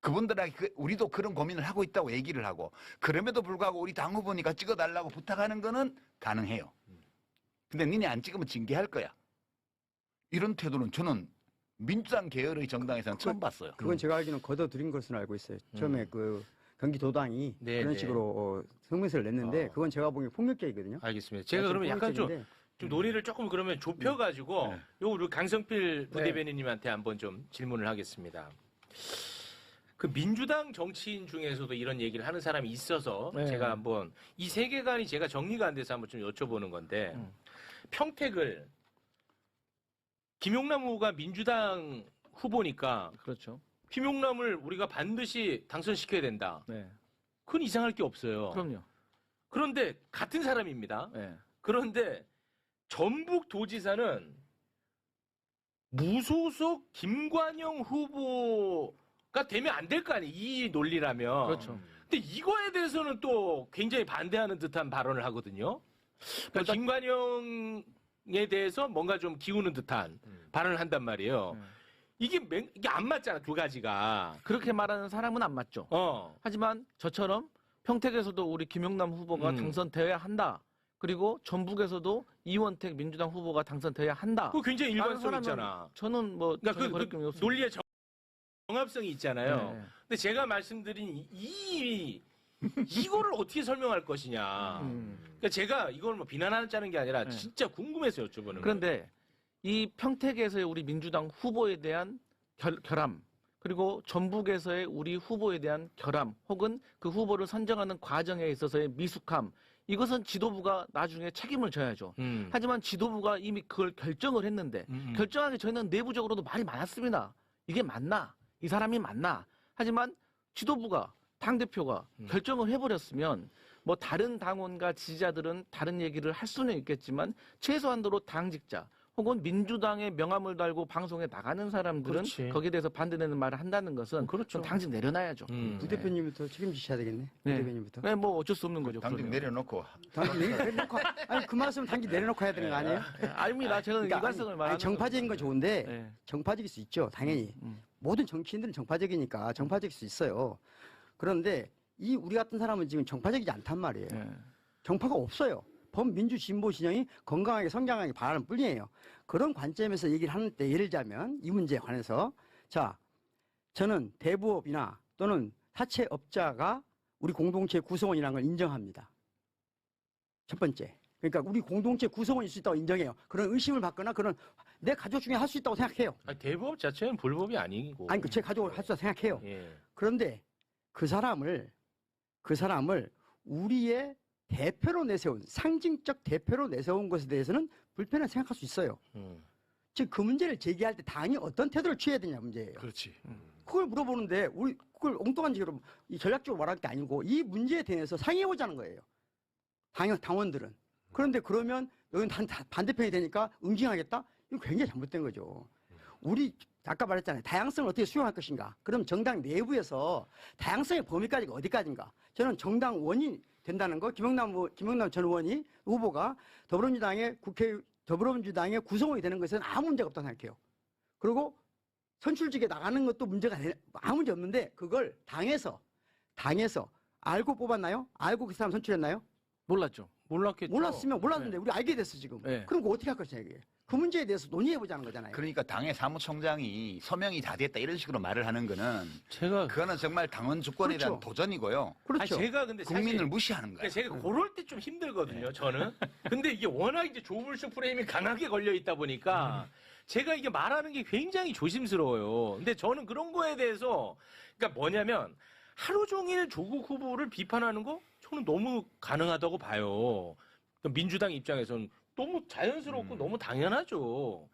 그분들에게 우리도 그런 고민을 하고 있다고 얘기를 하고 그럼에도 불구하고 우리 당 후보니까 찍어달라고 부탁하는 거는 가능해요. 근데 니네 안 찍으면 징계할 거야. 이런 태도는 저는 민주당 계열의 정당에서는 처음 봤어요. 그건 제가 알기로는 걷어들인 것으로 알고 있어요. 처음에 그 경기도당이 네, 그런 네. 식으로 성명서를 냈는데 그건 제가 보기엔 폭력적이거든요. 알겠습니다. 제가 그러면 약간 좀 논의를 조금 그러면 좁혀가지고 요 우리 강성필 부대변인님한테 한번 좀 질문을 하겠습니다. 그 민주당 정치인 중에서도 이런 얘기를 하는 사람이 있어서 네. 제가 한번 이 세계관이 제가 정리가 안 돼서 한번 좀 여쭤보는 건데 평택을 김용남 후보가 민주당 후보니까 그렇죠. 김용남을 우리가 반드시 당선시켜야 된다. 네. 그건 이상할 게 없어요. 그럼요. 그런데 같은 사람입니다. 네. 그런데 전북도지사는 무소속 김관영 후보가 되면 안 될 거 아니에요. 이 논리라면. 그렇죠. 근데 이거에 대해서는 또 굉장히 반대하는 듯한 발언을 하거든요. 그러니까 김관영에 대해서 뭔가 좀 기우는 듯한 발언을 한단 말이에요. 이게 안 맞잖아, 두 가지가. 그렇게 말하는 사람은 안 맞죠. 하지만 저처럼 평택에서도 우리 김용남 후보가 당선되어야 한다. 그리고 전북에서도 이원택 민주당 후보가 당선되어야 한다. 그거 굉장히 라는 일관성 사람은 있잖아. 저는 뭐 그러니까 전혀 거리낌이 없습니다. 논리의 정합성이 있잖아요. 네. 근데 제가 말씀드린 이거를 어떻게 설명할 것이냐. 그러니까 제가 이걸 뭐 비난하자는 게 아니라 네. 진짜 궁금해서 여쭤보는 거예요. 그런데 이 평택에서의 우리 민주당 후보에 대한 결함 그리고 전북에서의 우리 후보에 대한 결함 혹은 그 후보를 선정하는 과정에 있어서의 미숙함 이것은 지도부가 나중에 책임을 져야죠. 하지만 지도부가 이미 그걸 결정을 했는데 결정하기 전에는 내부적으로도 말이 많았습니다. 이게 맞나? 이 사람이 맞나? 하지만 지도부가 당대표가 결정을 해버렸으면 뭐 다른 당원과 지지자들은 다른 얘기를 할 수는 있겠지만 최소한도로 당직자 혹은 민주당의 명함을 달고 방송에 나가는 사람들은 그렇지. 거기에 대해서 반대되는 말을 한다는 것은 그렇죠. 좀 당직 내려놔야죠. 부 대표님부터 책임지셔야 되겠네. 부 네. 대표님부터. 네, 뭐 어쩔 수 없는 거죠. 당직 그러면. 내려놓고 당기 내려놓고 아니 그 말씀 당기 내려놓고 해야 되는 거 아니에요? 네, 아닙니다. 제가 그러니까 일관성을 말하는 아니, 정파적인 건 거죠. 좋은데 네. 정파적일 수 있죠. 당연히 모든 정치인들은 정파적이니까 정파적일 수 있어요. 그런데 이 우리 같은 사람은 지금 정파적이지 않단 말이에요. 네. 정파가 없어요. 범민주 진보 진영이 건강하게 성장하게 바라는 뿐이에요. 그런 관점에서 얘기를 하는 때 예를 들자면 이 문제에 관해서 자 저는 대부업이나 또는 사채업자가 우리 공동체 구성원이라는 걸 인정합니다. 첫 번째. 그러니까 우리 공동체 구성원일 수 있다고 인정해요. 그런 의심을 받거나 그런 내 가족 중에 할 수 있다고 생각해요. 아니, 대법 자체는 불법이 아니고. 아니 제 가족을 할 수 있다고 생각해요. 예. 그런데 그 사람을 우리의 대표로 내세운 상징적 대표로 내세운 것에 대해서는 불편하게 생각할 수 있어요. 즉 그 문제를 제기할 때 당이 어떤 태도를 취해야 되냐 문제예요. 그렇지. 그걸 물어보는데 우리 그걸 엉뚱한 식으로 이 전략적으로 말할 게 아니고 이 문제에 대해서 상의해 보자는 거예요. 당원들은. 그런데 그러면 여기는 반대편이 되니까 응징하겠다? 이거 굉장히 잘못된 거죠. 우리 아까 말했잖아요. 다양성을 어떻게 수용할 것인가. 그럼 정당 내부에서 다양성의 범위까지가 어디까지인가. 저는 정당 원이 된다는 거 김영남 전 의원이 후보가 더불어민주당의 구성원이 되는 것은 아무 문제가 없다고 생각해요. 그리고 선출직에 나가는 것도 아무 문제 없는데 그걸 당에서 알고 뽑았나요? 알고 그 사람 선출했나요? 몰랐죠. 몰랐겠죠. 몰랐으면 몰랐는데 우리 알게 됐어 지금. 네. 그럼 그거 어떻게 할 것이냐 이게. 그 문제에 대해서 논의해보자는 거잖아요. 그러니까 당의 사무총장이 소명이 다 됐다 이런 식으로 말을 하는 거는 제가 그거는 정말 당원 주권에 대한 그렇죠. 도전이고요. 그렇죠. 아니, 제가 근데 사실 국민을 무시하는 거예요. 그러니까 제가 그럴 때 좀 힘들거든요, 저는. 근데 이게 워낙 이제 조불수 프레임이 강하게 걸려 있다 보니까 제가 이게 말하는 게 굉장히 조심스러워요. 근데 저는 그런 거에 대해서 그러니까 뭐냐면 하루 종일 조국 후보를 비판하는 거 저는 너무 가능하다고 봐요. 그러니까 민주당 입장에서는 너무 자연스럽고 너무 당연하죠.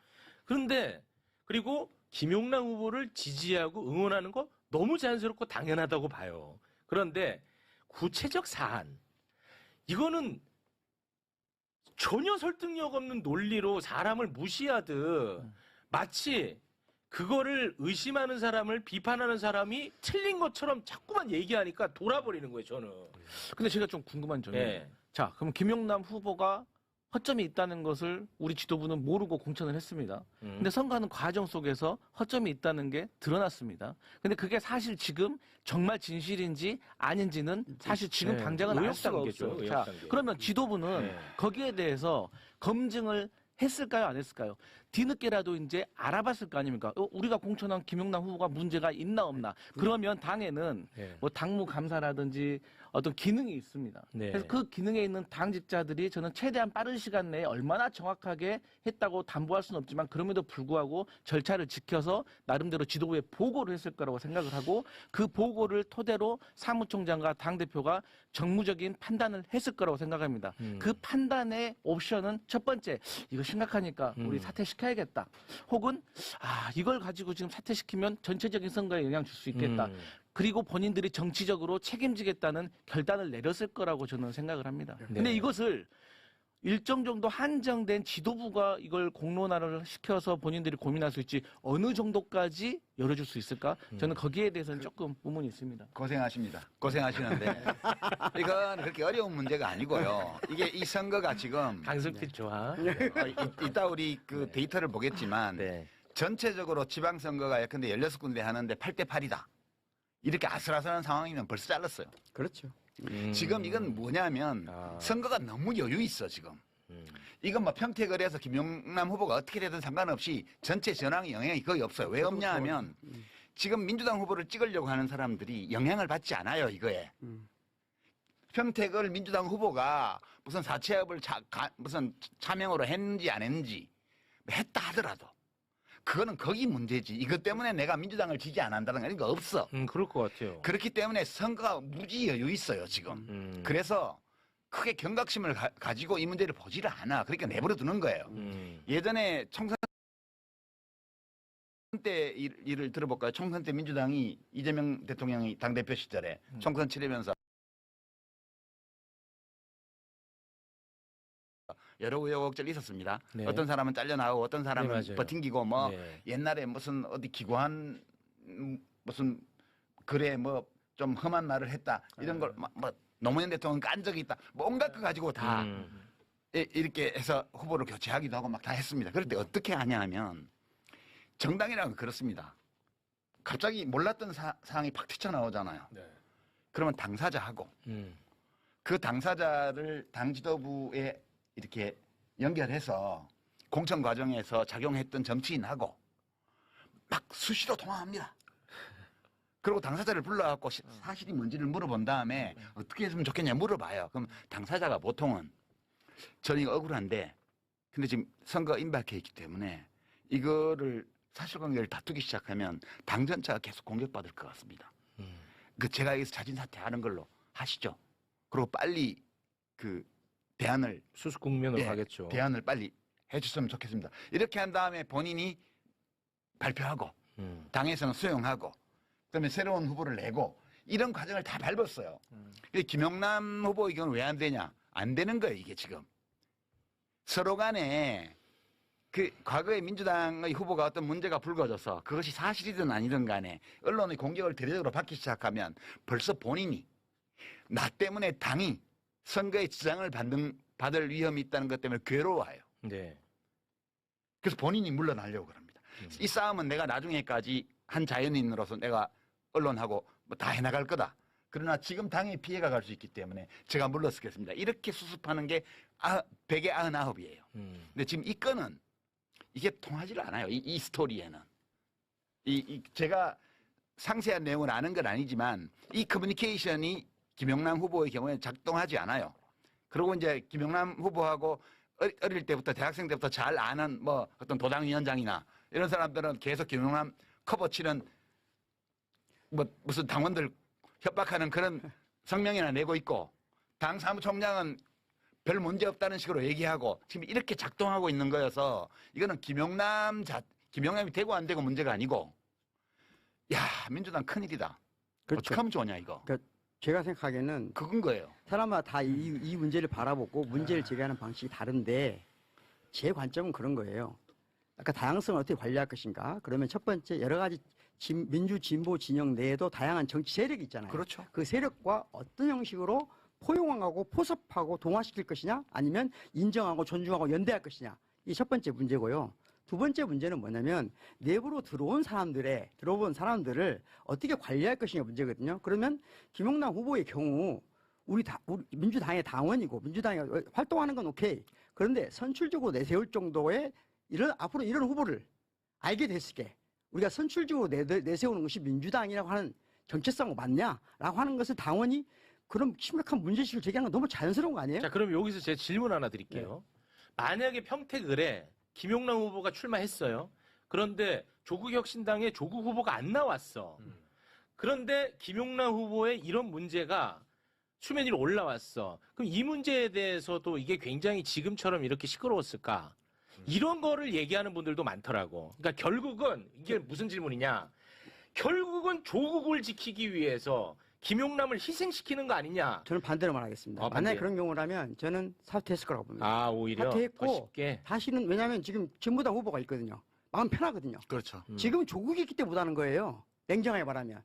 그런데 그리고 김용남 후보를 지지하고 응원하는 거 너무 자연스럽고 당연하다고 봐요. 그런데 구체적 사안 이거는 전혀 설득력 없는 논리로 사람을 무시하듯 마치 그거를 의심하는 사람을 비판하는 사람이 틀린 것처럼 자꾸만 얘기하니까 돌아버리는 거예요, 저는. 근데 제가 좀 궁금한 점이 예. 자, 그럼 김용남 후보가 허점이 있다는 것을 우리 지도부는 모르고 공천을 했습니다. 근데 선거하는 과정 속에서 허점이 있다는 게 드러났습니다. 근데 그게 사실 지금 정말 진실인지 아닌지는 사실 지금 네. 당장은 알 의혹 수가 단계죠, 없어요. 의혹 자, 단계. 그러면 지도부는 네. 거기에 대해서 검증을 했을까요, 안 했을까요? 뒤늦게라도 이제 알아봤을 거 아닙니까? 우리가 공천한 김용남 후보가 문제가 있나 없나? 그러면 당에는 네. 뭐 당무 감사라든지 어떤 기능이 있습니다. 네. 그래서 그 기능에 있는 당직자들이 저는 최대한 빠른 시간 내에 얼마나 정확하게 했다고 담보할 수는 없지만 그럼에도 불구하고 절차를 지켜서 나름대로 지도부에 보고를 했을 거라고 생각을 하고 그 보고를 토대로 사무총장과 당대표가 정무적인 판단을 했을 거라고 생각합니다. 그 판단의 옵션은 첫 번째, 이거 심각하니까 우리 사퇴시켜야겠다. 혹은 이걸 가지고 지금 사퇴시키면 전체적인 선거에 영향 줄 수 있겠다. 그리고 본인들이 정치적으로 책임지겠다는 결단을 내렸을 거라고 저는 생각을 합니다. 네. 근데 이것을 일정 정도 한정된 지도부가 이걸 공론화를 시켜서 본인들이 고민할 수 있지 어느 정도까지 열어줄 수 있을까? 저는 거기에 대해서는 조금 의문이 있습니다. 고생하십니다. 고생하시는데 이건 그렇게 어려운 문제가 아니고요. 이게 이 선거가 지금 강승필 좋아. 이따 우리 그 데이터를 보겠지만 네. 전체적으로 지방선거가 예컨대 16군데 하는데 8대 8이다. 이렇게 아슬아슬한 상황이면 벌써 잘랐어요. 그렇죠. 지금 이건 뭐냐면 선거가 너무 여유 있어 지금. 이건 뭐 평택을해서 김용남 후보가 어떻게 되든 상관없이 전체 전황에 영향이 거의 없어요. 왜 없냐 하면 지금 민주당 후보를 찍으려고 하는 사람들이 영향을 받지 않아요 이거에. 평택을 민주당 후보가 무슨 사채업을 무슨 차명으로 했는지 안 했는지 했다 하더라도 그거는 거기 문제지. 이것 때문에 내가 민주당을 지지 안 한다는 거 이거 없어. 그럴 것 같아요. 그렇기 때문에 선거가 무지 여유 있어요 지금. 그래서 크게 경각심을 가지고 이 문제를 보지를 않아. 그러니까 내버려 두는 거예요. 예전에 총선 때 일을 들어볼까요? 총선 때 민주당이 이재명 대통령이 당대표 시절에 총선 치르면서 여러 우여곡절이 있었습니다. 네. 어떤 사람은 잘려나오고 어떤 사람은 네, 맞아요. 버팅기고 뭐 네. 옛날에 무슨 어디 기고한 무슨 글에 뭐 좀 험한 말을 했다 이런 걸 뭐 노무현 대통령 깐 적이 있다 뭐 온갖 거 가지고 다 이렇게 해서 후보를 교체하기도 하고 막 다 했습니다. 그럴 때 어떻게 하냐 하면 정당이라는 건 그렇습니다. 갑자기 몰랐던 사항이 팍 튀쳐나오잖아요. 네. 그러면 당사자하고 그 당사자를 당 지도부에 이렇게 연결해서 공천 과정에서 작용했던 정치인하고 막 수시로 통화합니다. 그리고 당사자를 불러갖고 사실이 뭔지를 물어본 다음에 어떻게 했으면 좋겠냐 물어봐요. 그럼 당사자가 보통은 저는 이거 억울한데 근데 지금 선거 임박해 있기 때문에 이거를 사실관계를 다투기 시작하면 당 전체가 계속 공격받을 것 같습니다. 그 제가 여기서 자진 사퇴하는 걸로 하시죠. 그리고 빨리 그 대안을 수습 국면으로 예, 가겠죠. 대안을 빨리 해줬으면 좋겠습니다. 이렇게 한 다음에 본인이 발표하고 당에서는 수용하고 그다음에 새로운 후보를 내고 이런 과정을 다 밟았어요. 근데 김용남 후보 이건 왜 안 되냐? 안 되는 거예요 이게 지금. 서로 간에 그 과거에 민주당의 후보가 어떤 문제가 불거져서 그것이 사실이든 아니든 간에 언론의 공격을 대대적으로 받기 시작하면 벌써 본인이 나 때문에 당이 선거에 지장을 받을 위험이 있다는 것 때문에 괴로워해요. 네. 그래서 본인이 물러나려고 합니다. 이 싸움은 내가 나중에까지 한 자연인으로서 내가 언론하고 뭐 다 해나갈 거다. 그러나 지금 당에 피해가 갈 수 있기 때문에 제가 물러서겠습니다. 이렇게 수습하는 게 199이에요. 근데 지금 이 건은 이게 통하지를 않아요. 이 스토리에는. 제가 상세한 내용을 아는 건 아니지만 이 커뮤니케이션이 김용남 후보의 경우에 작동하지 않아요. 그리고 이제 김용남 후보하고 어릴 때부터 대학생 때부터 잘 아는 뭐 어떤 도당위원장이나 이런 사람들은 계속 김용남 커버치는 뭐 무슨 당원들 협박하는 그런 성명이나 내고 있고 당 사무총장은 별 문제 없다는 식으로 얘기하고 지금 이렇게 작동하고 있는 거여서 이거는 김용남이 되고 안 되고 문제가 아니고 야 민주당 큰일이다. 그렇죠. 어떻게 하면 좋으냐 이거. 그러니까 제가 생각하기에는 그건 거예요. 사람마다 다 이 문제를 바라보고 문제를 제기하는 방식이 다른데 제 관점은 그런 거예요. 아까 다양성을 어떻게 관리할 것인가? 그러면 첫 번째 여러 가지 민주 진보 진영 내에도 다양한 정치 세력이 있잖아요. 그렇죠. 그 세력과 어떤 형식으로 포용하고 포섭하고 동화시킬 것이냐 아니면 인정하고 존중하고 연대할 것이냐. 이 첫 번째 문제고요. 두 번째 문제는 뭐냐면 내부로 들어온 사람들을 어떻게 관리할 것이냐 문제거든요. 그러면 김용남 후보의 경우 우리 민주당의 당원이고 민주당이 활동하는 건 오케이. 그런데 선출적으로 내세울 정도의 앞으로 이런 후보를 알게 됐을 때 우리가 선출적으로 내세우는 것이 민주당이라고 하는 정체성이 맞냐라고 하는 것을 당원이 그런 심각한 문제식을 제기하는 건 너무 자연스러운 거 아니에요? 자, 그럼 여기서 제가 질문 하나 드릴게요. 만약에 평택을에 김용남 후보가 출마했어요. 그런데 조국혁신당의 조국 후보가 안 나왔어. 그런데 김용남 후보의 이런 문제가 수면 위로 올라왔어. 그럼 이 문제에 대해서도 이게 굉장히 지금처럼 이렇게 시끄러웠을까? 이런 거를 얘기하는 분들도 많더라고. 그러니까 결국은 이게 무슨 질문이냐? 결국은 조국을 지키기 위해서 김용남을 희생시키는 거 아니냐? 저는 반대로 말하겠습니다. 반대요? 만약에 그런 경우라면 저는 사퇴했을 거라고 봅니다. 아, 오히려 사퇴했고 더 쉽게. 다시는 왜냐하면 지금 진보당 후보가 있거든요. 마음 편하거든요. 그렇죠. 지금은 조국이 있기 때문에 못하는 거예요. 냉정하게 말하면.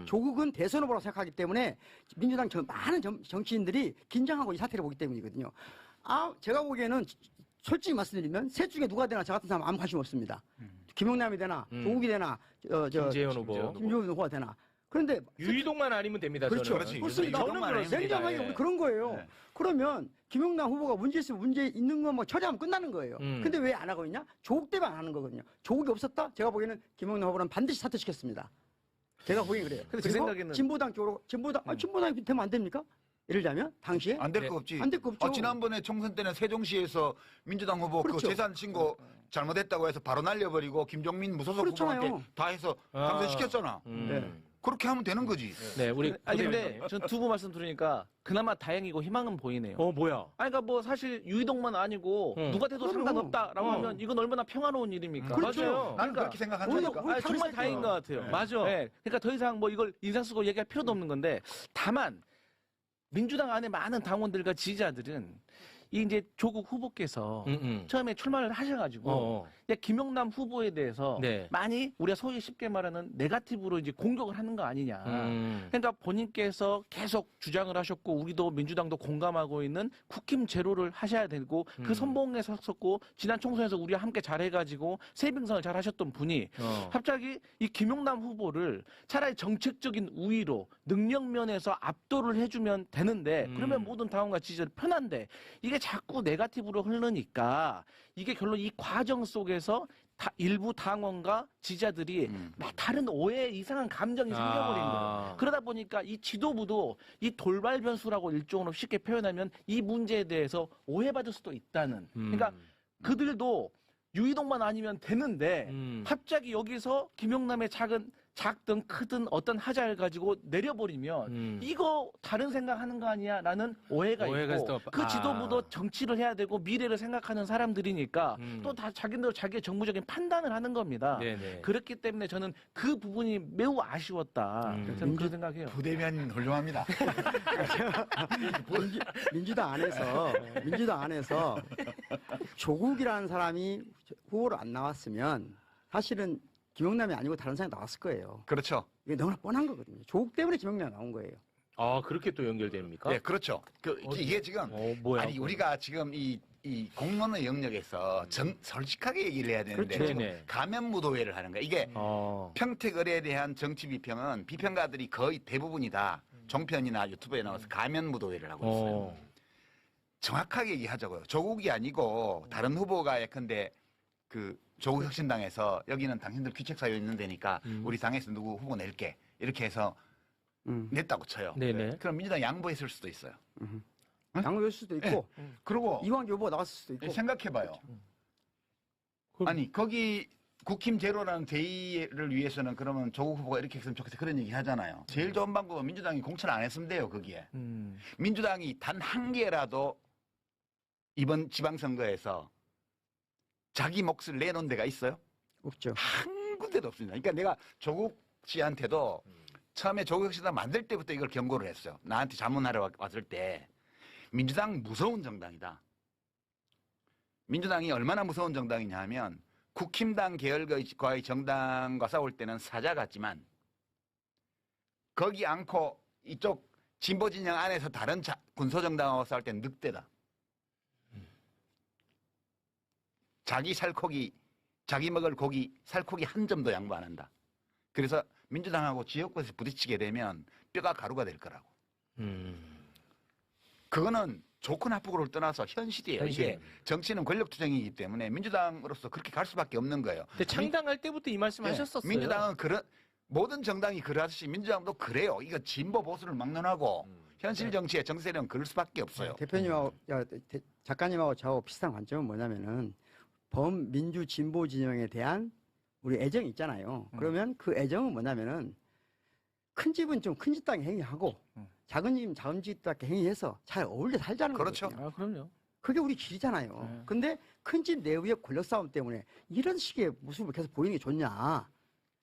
조국은 대선 후보라고 생각하기 때문에 민주당 많은 정치인들이 긴장하고 이 사태를 보기 때문이거든요. 제가 보기에는 솔직히 말씀드리면 셋 중에 누가 되나 저 같은 사람 아무 관심 없습니다. 김용남이 되나 조국이 되나 김재현 후보. 김재현 후보가 되나. 그런데 유이동만 아니면 됩니다. 그렇죠. 저는. 그렇습니다. 저는 그렇습니다. 냉정하게 예. 우리 그런 거예요. 네. 그러면 김용남 후보가 문제 있으면 문제 있는 것만 처리하면 끝나는 거예요. 근데 왜 안 하고 있냐? 조국 때문에 안 하는 거거든요. 조국이 없었다? 제가 보기에는 김용남 후보는 반드시 사퇴시켰습니다. 제가 보기엔 그래요. 근데 제 그리고 생각에는- 진보당 쪽으로 진보당이 되면 안 됩니까? 예를 들자면 당시에 안 될 네. 거 없지. 안 될 거 없죠. 지난번에 총선 때는 세종시에서 민주당 후보 그렇죠. 그 재산 신고 잘못했다고 해서 바로 날려버리고 김종민 무소속 그렇잖아요. 후보한테 다 해서 당선시켰잖아. 네. 그렇게 하면 되는 거지. 네, 우리 아니 근데 부대변인님. 전 두 분 말씀 들으니까 그나마 다행이고 희망은 보이네요. 뭐야? 아니 그러니까 뭐 사실 유이동만 아니고 누가 돼도 그럼요. 상관없다라고 하면 이건 얼마나 평화로운 일입니까? 그렇죠. 맞아요. 나는 그렇게 생각한다니까. 우리 아니, 정말 당했어요. 다행인 것 같아요. 맞아. 네, 그러니까 더 이상 뭐 이걸 인상 쓰고 얘기할 필요도 없는 건데 다만 민주당 안에 많은 당원들과 지지자들은 이 이제 조국 후보께서 처음에 출마를 하셔가지고 이제 김용남 후보에 대해서 네. 많이 우리가 소위 쉽게 말하는 네거티브로 이제 공격을 하는 거 아니냐. 그러니까 본인께서 계속 주장을 하셨고 우리도 민주당도 공감하고 있는 국힘 제로를 하셔야 되고 그 선봉에 섰었고 지난 총선에서 우리와 함께 잘해가지고 세빙선을 잘 하셨던 분이 갑자기 이 김용남 후보를 차라리 정책적인 우위로 능력 면에서 압도를 해주면 되는데 그러면 모든 당원과 지지자들 편한데 이게 자꾸 네거티브로 흐르니까 이게 결론 이 과정 속에서 일부 당원과 지지자들이 다른 오해 이상한 감정이 생겨버린 거예요. 그러다 보니까 이 지도부도 이 돌발 변수라고 일종으로 쉽게 표현하면 이 문제에 대해서 오해받을 수도 있다는. 그러니까 그들도 유이동만 아니면 되는데 갑자기 여기서 김용남의 작든 크든 어떤 하자를 가지고 내려버리면 이거 다른 생각하는 거 아니야? 라는 오해가 있고 그 지도부도 정치를 해야 되고 미래를 생각하는 사람들이니까 또 다 자기들 자기의 정무적인 판단을 하는 겁니다. 네네. 그렇기 때문에 저는 그 부분이 매우 아쉬웠다. 저는 그렇게 생각해요. 부대변인 훌륭합니다. 민주당 안에서 조국이라는 사람이 후보로 안 나왔으면 사실은 김용남이 아니고 다른 사람이 나왔을 거예요. 그렇죠. 이게 너무나 뻔한 거거든요. 조국 때문에 김용남이 나온 거예요. 그렇게 또 연결됩니까? 네, 그렇죠. 이게 지금 뭐야? 아니 우리가 지금 이 공론의 영역에서 솔직하게 얘기를 해야 되는데 그렇죠. 지금 네네. 가면 무도회를 하는 거야. 이게 평택을에 대한 정치 비평은 비평가들이 거의 대부분이다. 종편이나 유튜브에 나와서 가면 무도회를 하고 있어요. 정확하게 얘기하자고요. 조국이 아니고 다른 후보가 예컨대 그 조국 혁신당에서 여기는 당신들 귀책 사유 있는 데니까 우리 당에서 누구 후보 낼게 이렇게 해서 냈다고 쳐요. 네네. 그럼 민주당 양보했을 수도 있어요. 양보할 수도 있고 그리고 이왕 후보 나왔을 수도 있고. 생각해봐요. 아니 거기 국힘 제로라는 대의를 위해서는 그러면 조국 후보가 이렇게 했으면 좋겠다 그런 얘기 하잖아요. 제일 좋은 방법은 민주당이 공천을 안 했으면 돼요. 거기에. 민주당이 단 한 개라도 이번 지방선거에서 자기 몫을 내놓은 데가 있어요? 없죠. 한 군데도 없습니다. 그러니까 내가 조국 씨한테도 처음에 조국 혁신당 만들 때부터 이걸 경고를 했어요. 나한테 자문하러 왔을 때 민주당 무서운 정당이다. 민주당이 얼마나 무서운 정당이냐 하면 국힘당 계열과의 정당과 싸울 때는 사자 같지만 거기 않고 이쪽 진보 진영 안에서 다른 군소정당하고 싸울 때는 늑대다. 자기 살코기, 자기 먹을 고기, 살코기 한 점도 양보 안 한다. 그래서 민주당하고 지역구에서 부딪히게 되면 뼈가 가루가 될 거라고. 그거는 좋고 나쁘고를 떠나서 현실이에요. 이게 정치는 권력 투쟁이기 때문에 민주당으로서 그렇게 갈 수밖에 없는 거예요. 근데 창당할 때부터 이 말씀 하셨었어요. 민주당은 모든 정당이 그러듯이 민주당도 그래요. 이거 진보 보수를 막론하고 현실 정치의 정세는 그럴 수밖에 없어요. 대표님하고 작가님하고 저하고 비슷한 관점은 뭐냐면은 범민주 진보 진영에 대한 우리 애정이 있잖아요. 그러면 그 애정은 뭐냐면은 큰 집은 좀 큰 집 땅에 행위하고 작은 집은 작은 집 땅에 행위해서 잘 어울려 살자는 그렇죠. 거거든요. 아, 그럼요. 그게 우리 길이잖아요. 근데 큰 집 내부의 권력 싸움 때문에 이런 식의 모습을 계속 보이는 게 좋냐.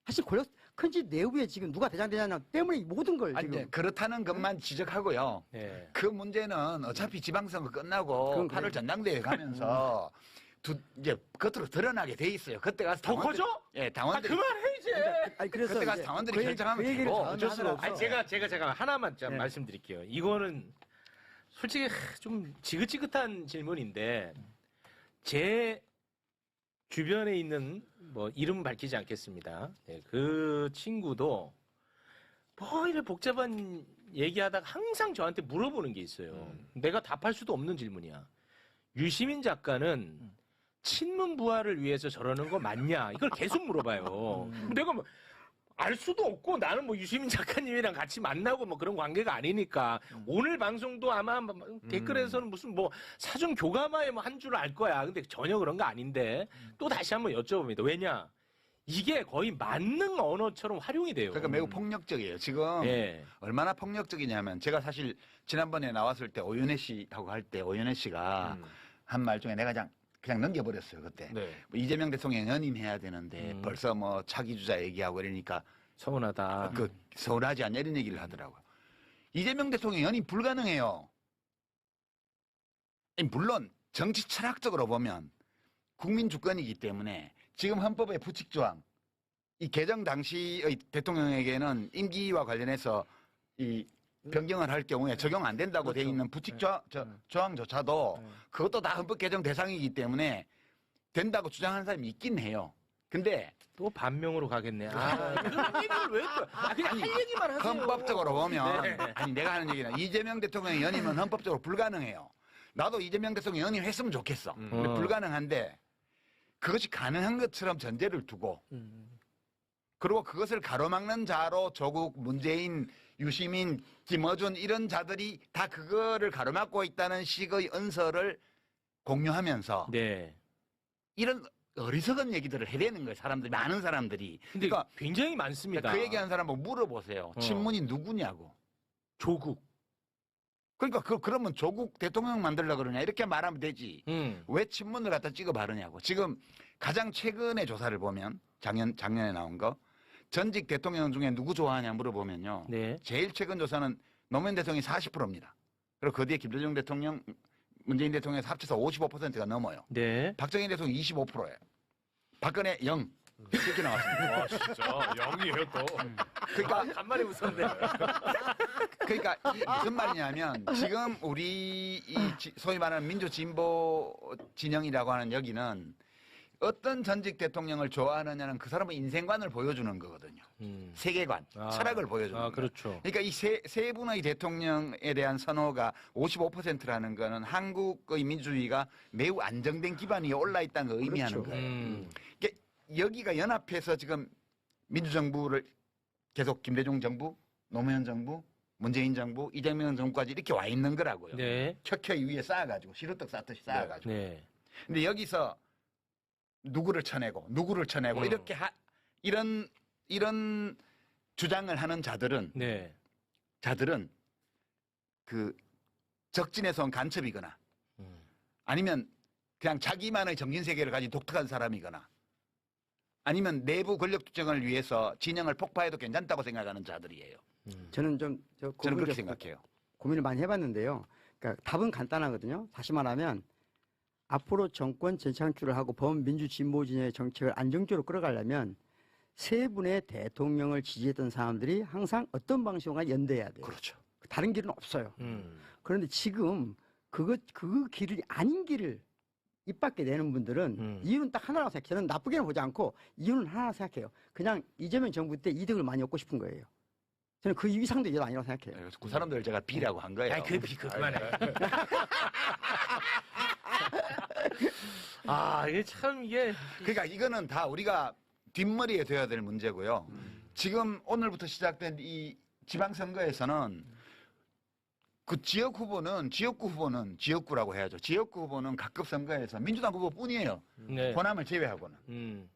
사실 큰 집 내부에 지금 누가 대장되냐 때문에 이 모든 걸 아니, 지금 그렇다는 것만 지적하고요. 네. 그 문제는 어차피 지방선거 끝나고 그건 8월 전당대회 가면서 이제 겉으로 드러나게 돼 있어요. 그때 가서 더 커져? 예, 당원들이 그만해 이제. 아니 그래서 그때 가서 이제 당원들이 그 결정하면 얘기를 되고 다음에 어쩔 수가 하더라도 없어. 아니 제가 하나만 좀 네. 말씀드릴게요. 이거는 솔직히 좀 지긋지긋한 질문인데 제 주변에 있는 뭐 이름 밝히지 않겠습니다. 네, 그 친구도 뭐 이래 복잡한 얘기하다가 항상 저한테 물어보는 게 있어요. 내가 답할 수도 없는 질문이야. 유시민 작가는 친문 부활을 위해서 저러는 거 맞냐? 이걸 계속 물어봐요. 내가 뭐 알 수도 없고 나는 뭐 유시민 작가님이랑 같이 만나고 뭐 그런 관계가 아니니까 오늘 방송도 아마 댓글에서는 무슨 뭐 사전 교감하에 뭐 한 줄 알 거야. 근데 전혀 그런 거 아닌데 또 다시 한번 여쭤봅니다. 왜냐? 이게 거의 만능 언어처럼 활용이 돼요. 그러니까 매우 폭력적이에요. 지금 예. 얼마나 폭력적이냐면 제가 사실 지난번에 나왔을 때 오윤혜 씨하고 할 때 오윤혜 씨가 한 말 중에 내가 그냥 넘겨버렸어요. 그때 네. 뭐 이재명 대통령 연임해야 되는데 벌써 뭐 차기 주자 얘기하고 이러니까 서운하다. 서운하지 않냐 이런 얘기를 하더라고요. 이재명 대통령 연임 불가능해요. 물론 정치 철학적으로 보면 국민 주권이기 때문에 지금 헌법의 부칙조항 이 개정 당시의 대통령에게는 임기와 관련해서 이 변경을 할 경우에 적용 안 된다고 돼 있는 부칙조항조차도 그것도 다 헌법 개정 대상이기 때문에 된다고 주장하는 사람이 있긴 해요. 근데 또 반명으로 가겠네. 이런 얘기를 왜 또? 그냥 할 얘기만 하세요. 헌법적으로 보면 네. 아니 내가 하는 얘기는 이재명 대통령의 연임은 헌법적으로 불가능해요. 나도 이재명 대통령 연임했으면 좋겠어. 근데 불가능한데 그것이 가능한 것처럼 전제를 두고 그리고 그것을 가로막는 자로 조국, 문재인, 유시민, 김어준 이런 자들이 다 그거를 가로막고 있다는 식의 언설을 공유하면서 네. 이런 어리석은 얘기들을 해대는 거예요. 사람들이 많은 사람들이. 근데 그러니까 굉장히 많습니다. 그 얘기하는 사람 보고 물어보세요. 친문이 누구냐고. 조국. 그러니까 그러면 조국 대통령 만들려고 그러냐 이렇게 말하면 되지. 왜 친문을 갖다 찍어 바르냐고. 지금 가장 최근의 조사를 보면 작년에 나온 거 전직 대통령 중에 누구 좋아하냐 물어보면요. 네. 제일 최근 조사는 노무현 대통령이 40%입니다. 그리고 그 뒤에 김대중 대통령, 문재인 대통령에서 합쳐서 55%가 넘어요. 네. 박정희 대통령 25%예요. 박근혜 0. 이렇게 나왔습니다. 와 진짜 0이에요 또. 그러니까 간만에 웃었네. 그러니까 무슨 말이냐면 지금 우리 소위 말하는 민주 진보 진영이라고 하는 여기는 어떤 전직 대통령을 좋아하느냐는 그 사람의 인생관을 보여주는 거거든요. 세계관, 철학을 보여주는 거예요. 그렇죠. 그러니까 이 세 분의 대통령에 대한 선호가 55%라는 거는 한국의 민주주의가 매우 안정된 기반이 올라 있다는 걸 의미하는 그렇죠. 거예요. 그러니까 여기가 연합해서 지금 민주정부를 계속 김대중 정부, 노무현 정부, 문재인 정부, 이재명 정부까지 이렇게 와 있는 거라고요. 네. 켜켜이 위에 쌓아가지고 시루떡 쌓듯이 쌓아가지고. 네. 근데 여기서 누구를 쳐내고 이렇게 이런 주장을 하는 자들은 네. 그 적진에서 온 간첩이거나 아니면 그냥 자기만의 정신 세계를 가진 독특한 사람이거나 아니면 내부 권력 투쟁을 위해서 진영을 폭파해도 괜찮다고 생각하는 자들이에요. 저는 저는 그렇게 생각해요. 고민을 많이 해봤는데요. 그러니까 답은 간단하거든요. 다시 말하면 앞으로 정권 재창출을 하고 범민주 진보 진영의 정책을 안정적으로 끌어가려면 세 분의 대통령을 지지했던 사람들이 항상 어떤 방식으로 연대해야 돼요. 그렇죠. 다른 길은 없어요. 그런데 지금 그 길이 아닌 길을 입 밖에 내는 분들은 이유는 딱 하나라고 생각해요. 저는 나쁘게는 보지 않고 이유는 하나 생각해요. 그냥 이재명 정부 때 이득을 많이 얻고 싶은 거예요. 저는 그 이상도 이유도 아니라고 생각해요. 그래서 그 사람들 제가 B라고 한 거예요. 그만해. 이게 참 이게 그러니까 이거는 다 우리가 뒷머리에 둬야 될 문제고요. 지금 오늘부터 시작된 이 지방선거에서는 그 지역구 후보는 지역구라고 해야죠. 지역구 후보는 각급 선거에서 민주당 후보뿐이에요. 네. 호남을 제외하고는.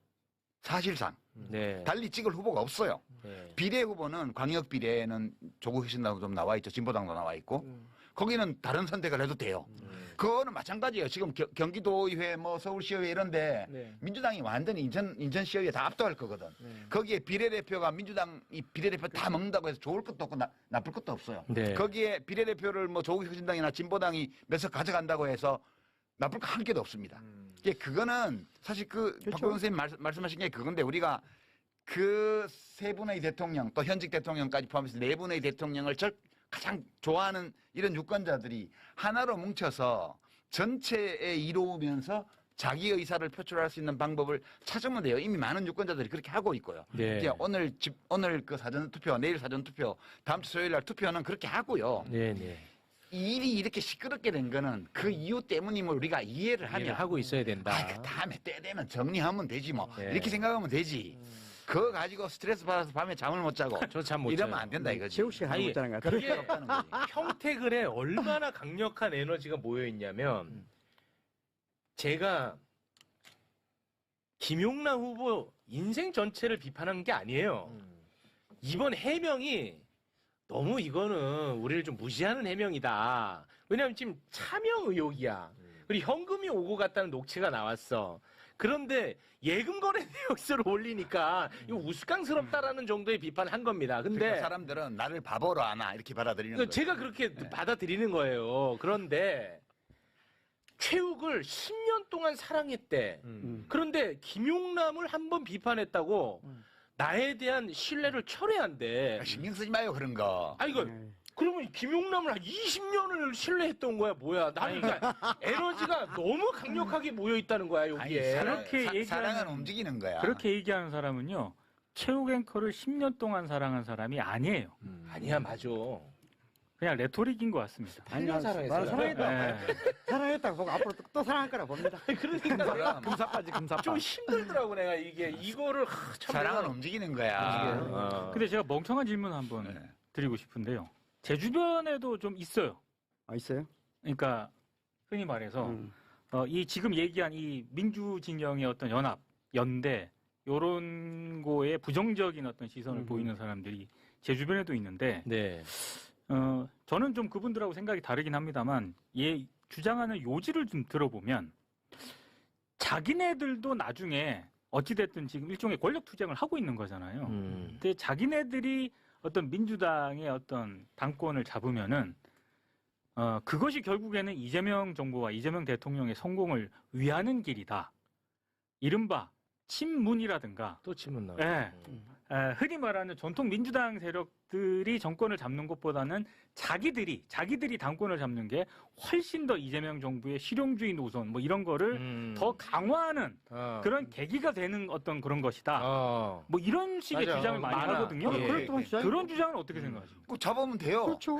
사실상. 네. 달리 찍을 후보가 없어요. 네. 비례 후보는 광역 비례는 조국 혁신당도 좀 나와 있죠. 진보당도 나와 있고. 거기는 다른 선택을 해도 돼요. 그거는 마찬가지예요. 지금 경기도의회, 뭐 서울시의회 이런데 네. 민주당이 완전히 인천시의회 다 압도할 거거든. 거기에 비례대표가 민주당이 비례대표 다 먹는다고 해서 좋을 것도 없고 나쁠 것도 없어요. 네. 거기에 비례대표를 뭐 조국 혁신당이나 진보당이 몇 석 가져간다고 해서 나쁠 거 한 개도 없습니다. 그거는 사실 박보영 선생님 말씀하신 게 그건데 우리가 그 세 분의 대통령 또 현직 대통령까지 포함해서 네 분의 대통령을 가장 좋아하는 이런 유권자들이 하나로 뭉쳐서 전체에 이루면서 자기 의사를 표출할 수 있는 방법을 찾으면 돼요. 이미 많은 유권자들이 그렇게 하고 있고요. 네. 이제 오늘 그 사전 투표, 내일 사전 투표, 다음 주 수요일 날 투표는 그렇게 하고요. 네, 네. 이 일이 이렇게 시끄럽게 된 거는 그 이유 때문임을 우리가 이해를 하면 하고 있어야 된다. 그 다음에 때 되면 정리하면 되지 뭐. 네. 이렇게 생각하면 되지. 그거 가지고 스트레스 받아서 밤에 잠을 못 자고 저 잠 못 이러면 자요. 안 된다 이거지. 최욱 씨가 하는 아니, 거 있잖아요. 그럴 그게- 필요 없다는 거지. 평택을에 얼마나 강력한 에너지가 모여 있냐면 제가 김용남 후보 인생 전체를 비판한 게 아니에요. 이번 해명이 너무 이거는 우리를 좀 무시하는 해명이다. 왜냐하면 지금 차명 의혹이야. 그리고 현금이 오고 갔다는 녹취가 나왔어. 그런데 예금 거래 내역서를 올리니까 이거 우스꽝스럽다라는 정도의 비판을 한 겁니다. 근데 그러니까 사람들은 나를 바보로 아나 이렇게 받아들이는 거예요. 제가 그렇게 받아들이는 거예요. 그런데 최욱을 10년 동안 사랑했대. 그런데 김용남을 한 번 비판했다고 나에 대한 신뢰를 철회한대. 신경 쓰지 마요 그런 거. 아 이거 그러면 김용남을 한 20년을 신뢰했던 거야 뭐야? 나는 그러니까 에너지가 너무 강력하게 모여 있다는 거야 여기에. 그렇게 얘기하는- 사랑은 움직이는 거야. 그렇게 얘기하는 사람은요. 최욱 앵커를 10년 동안 사랑한 사람이 아니에요. 아니야 맞아. 그냥 레토릭인 것 같습니다. 8년 사랑했어요. 나를 사랑했다. 네. 사랑했다고 보고 앞으로 또 사랑할 거라 봅니다. 그러니까 내가 금사빠지 금사빠. 좀 힘들더라고 내가 이거를 참 사랑은 내가- 움직이는 거야. 어. 근데 제가 멍청한 질문 한번 네. 드리고 싶은데요. 제 주변에도 좀 있어요. 있어요? 그러니까 흔히 말해서 이 지금 얘기한 이 민주 진영의 어떤 연합, 연대 요런 거에 부정적인 어떤 시선을 보이는 사람들이 제 주변에도 있는데 네. 저는 좀 그분들하고 생각이 다르긴 합니다만 주장하는 요지를 좀 들어보면 자기네들도 나중에 어찌됐든 지금 일종의 권력 투쟁을 하고 있는 거잖아요. 근데 자기네들이 어떤 민주당의 어떤 당권을 잡으면은 그것이 결국에는 이재명 정부와 이재명 대통령의 성공을 위하는 길이다. 이른바 친문이라든가 또 친문 나와. 예. 흔히 말하는 전통 민주당 세력들이 정권을 잡는 것보다는 자기들이 당권을 잡는 게 훨씬 더 이재명 정부의 실용주의 노선 뭐 이런 거를 더 강화하는 그런 계기가 되는 어떤 그런 것이다. 뭐 이런 식의 맞아. 주장을 많이 많아. 하거든요. 예. 그렇다면 주장이 그런 주장은 어떻게 생각하십니까? 그 잡으면 돼요. 그렇죠.